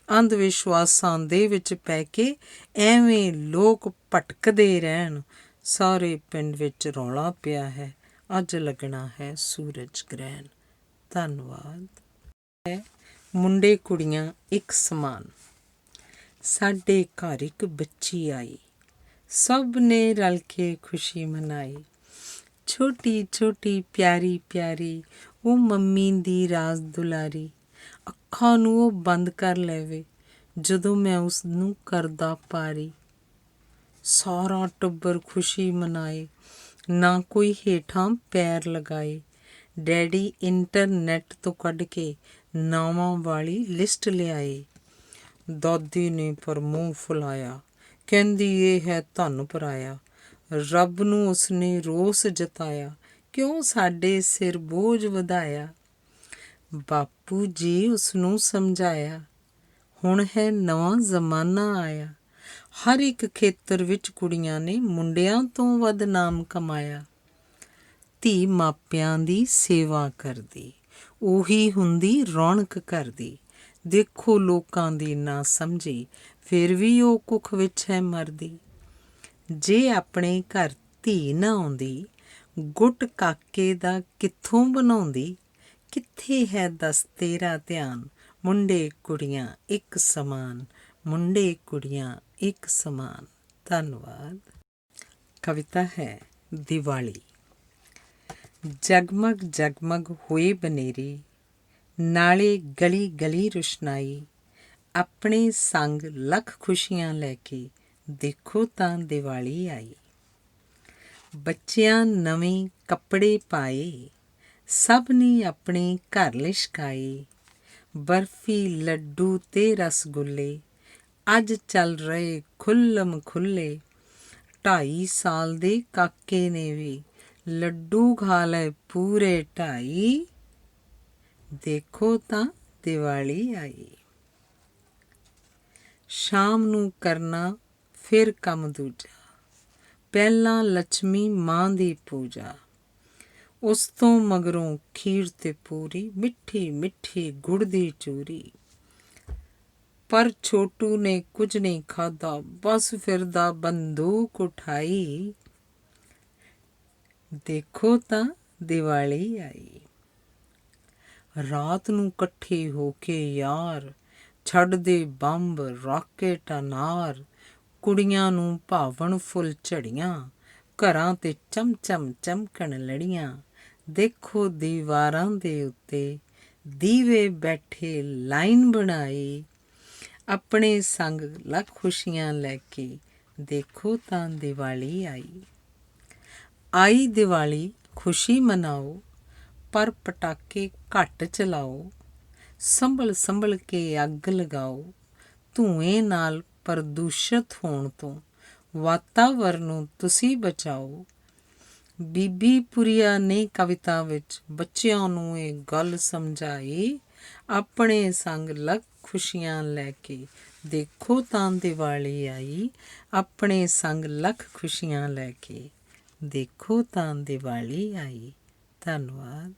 S1: ਅੰਧ ਵਿਸ਼ਵਾਸਾਂ ਦੇ ਵਿੱਚ ਪੈ ਕੇ ਐਵੇਂ ਲੋਕ ਭਟਕਦੇ ਰਹਿਣ, ਸਾਰੇ ਪਿੰਡ ਵਿੱਚ ਰੌਲਾ ਪਿਆ ਹੈ, ਅੱਜ ਲੱਗਣਾ ਹੈ ਸੂਰਜ ਗ੍ਰਹਿਣ। ਧੰਨਵਾਦ। ਮੁੰਡੇ ਕੁੜੀਆਂ ਇੱਕ ਸਮਾਨ। ਸਾਡੇ ਘਰ ਇੱਕ ਬੱਚੀ ਆਈ, ਸਭ ਨੇ ਰਲ ਕੇ ਖੁਸ਼ੀ ਮਨਾਈ। ਛੋਟੀ ਛੋਟੀ ਪਿਆਰੀ ਪਿਆਰੀ ਉਹ ਮੰਮੀ ਦੀ ਰਾਜ ਦੁਲਾਰੀ, ਅੱਖਾਂ ਨੂੰ ਉਹ ਬੰਦ ਕਰ ਲੈਵੇ ਜਦੋਂ ਮੈਂ ਉਸ ਨੂੰ ਕਰਦਾ ਪਾਰੀ। ਸਾਰਾ ਟੱਬਰ ਖੁਸ਼ੀ ਮਨਾਏ, ਨਾ ਕੋਈ ਹੇਠਾਂ ਪੈਰ ਲਗਾਏ। ਡੈਡੀ ਇੰਟਰਨੈਟ ਤੋਂ ਕੱਢ ਕੇ ਨਾਵਾਂ ਵਾਲੀ ਲਿਸਟ ਲਿਆਏ। ਦਾਦੀ ਨੇ ਪਰ ਮੂੰਹ ਫੁਲਾਇਆ, ਕਹਿੰਦੀ ਇਹ ਹੈ ਧਨ ਪਰਾਇਆ। ਰੱਬ ਨੂੰ ਉਸਨੇ ਰੋਸ ਜਤਾਇਆ, ਕਿਉਂ ਸਾਡੇ ਸਿਰ ਬੋਝ ਵਧਾਇਆ। ਬਾਪੂ ਜੀ ਉਸ ਨੂੰ ਸਮਝਾਇਆ, ਹੁਣ ਹੈ ਨਵਾਂ ਜ਼ਮਾਨਾ ਆਇਆ। ਹਰ ਇੱਕ ਖੇਤਰ ਵਿੱਚ ਕੁੜੀਆਂ ਨੇ ਮੁੰਡਿਆਂ ਤੋਂ ਵੱਧ ਨਾਮ ਕਮਾਇਆ। ਧੀ ਮਾਪਿਆਂ ਦੀ ਸੇਵਾ ਕਰਦੀ, ਉਹੀ ਹੁੰਦੀ ਰੌਣਕ ਕਰਦੀ। ਦੇਖੋ ਲੋਕਾਂ ਦੀ ਨਾ ਸਮਝੀ, ਫਿਰ ਵੀ ਉਹ ਕੁੱਖ ਵਿੱਚ ਹੈ ਮਰਦੀ। ਜੇ ਆਪਣੇ ਘਰ ਧੀ ਨਾ ਆਉਂਦੀ, ਗੁੱਟ ਕਾਕੇ ਦਾ ਕਿੱਥੋਂ ਬਣਾਉਂਦੀ। ਕਿੱਥੇ ਹੈ ਦੱਸ ਤੇਰਾ ਧਿਆਨ, ਮੁੰਡੇ ਕੁੜੀਆਂ ਇੱਕ ਸਮਾਨ, ਮੁੰਡੇ ਕੁੜੀਆਂ ਇੱਕ ਸਮਾਨ। ਧੰਨਵਾਦ। ਕਵਿਤਾ ਹੈ ਦੀਵਾਲੀ। ਜਗਮਗ ਜਗਮਗ ਹੋਏ ਬਨੇਰੇ, ਨਾਲੇ ਗਲੀ ਗਲੀ ਰੁਸ਼ਨਾਈ। ਆਪਣੇ ਸੰਗ ਲੱਖ ਖੁਸ਼ੀਆਂ ਲੈ ਕੇ, ਦੇਖੋ ਤਾਂ ਦੀਵਾਲੀ ਆਈ। ਬੱਚਿਆਂ ਨਵੇਂ ਕੱਪੜੇ ਪਾਏ, ਸਭ ਨੇ ਆਪਣੇ ਘਰ ਲਿਸ਼ਕਾਏ। ਬਰਫੀ ਲੱਡੂ ਤੇ ਰਸਗੁੱਲੇ, ਅੱਜ ਚੱਲ ਰਹੇ ਖੁੱਲ੍ਹਮ ਖੁੱਲ੍ਹੇ। 2.5 ਸਾਲ ਦੇ ਕਾਕੇ ਨੇ ਵੀ, ਲੱਡੂ ਖਾ ਲਏ ਪੂਰੇ 2.5। ਦੇਖੋ ਤਾਂ ਦੀਵਾਲੀ ਆਈ। ਸ਼ਾਮ ਨੂੰ ਕਰਨਾ ਫਿਰ ਕੰਮ ਦੂਜਾ, ਪਹਿਲਾਂ ਲੱਛਮੀ ਮਾਂ ਦੀ ਪੂਜਾ। ਉਸ ਤੋਂ ਮਗਰੋਂ ਖੀਰ ਤੇ ਪੂਰੀ, ਮਿੱਠੀ ਮਿੱਠੀ ਗੁੜ ਦੀ ਚੂਰੀ। ਪਰ ਛੋਟੂ ਨੇ ਕੁਝ ਨਹੀਂ ਖਾਧਾ, ਬਸ ਫਿਰਦਾ ਬੰਦੂਕ ਉਠਾਈ। ਦੇਖੋ ਤਾਂ ਦੀਵਾਲੀ ਆਈ। ਰਾਤ ਨੂੰ ਇਕੱਠੇ ਹੋ ਕੇ ਯਾਰ, ਛੱਡਦੇ ਬੰਬ ਰਾਕੇਟ ਅਨਾਰ। ਕੁੜੀਆਂ ਨੂੰ ਭਾਵਣ ਫੁੱਲ ਝੜੀਆਂ, ਘਰਾਂ ਤੇ ਚਮਚਮ ਚਮਕਣ ਲੜੀਆਂ। ਦੇਖੋ ਦੀਵਾਰਾਂ ਦੇ ਉੱਤੇ ਦੀਵੇ ਬੈਠੇ ਲਾਈਨ ਬਣਾਈ। ਆਪਣੇ ਸੰਗ ਲੱਖ ਖੁਸ਼ੀਆਂ ਲੈ ਕੇ, ਦੇਖੋ ਤਾਂ ਦੀਵਾਲੀ ਆਈ। ਆਈ ਦੀਵਾਲੀ ਖੁਸ਼ੀ ਮਨਾਓ, ਪਰ ਪਟਾਕੇ ਘੱਟ ਚਲਾਓ। ਸੰਭਲ ਸੰਭਲ ਕੇ ਅੱਗ ਲਗਾਓ, ਧੂਏ ਨਾਲ ਪ੍ਰਦੂਸ਼ਿਤ ਹੋਣ ਤੋਂ ਵਾਤਾਵਰਨ ਨੂੰ ਤੁਸੀਂ ਬਚਾਓ। ਬੀਬੀ ਪੁਰੀਆ ਨੇ ਕਵਿਤਾ ਵਿੱਚ ਬੱਚਿਆਂ ਨੂੰ ਇਹ ਗੱਲ ਸਮਝਾਈ। ਆਪਣੇ ਸੰਗ ਲੱਖ ਖੁਸ਼ੀਆਂ ਲੈ ਕੇ, ਦੇਖੋ ਤਾਂ ਦੀਵਾਲੀ ਆਈ। ਆਪਣੇ ਸੰਗ ਲੱਖ ਖੁਸ਼ੀਆਂ ਲੈ ਕੇ, ਦੇਖੋ ਤਾਂ ਦੀਵਾਲੀ ਆਈ। ਧੰਨਵਾਦ।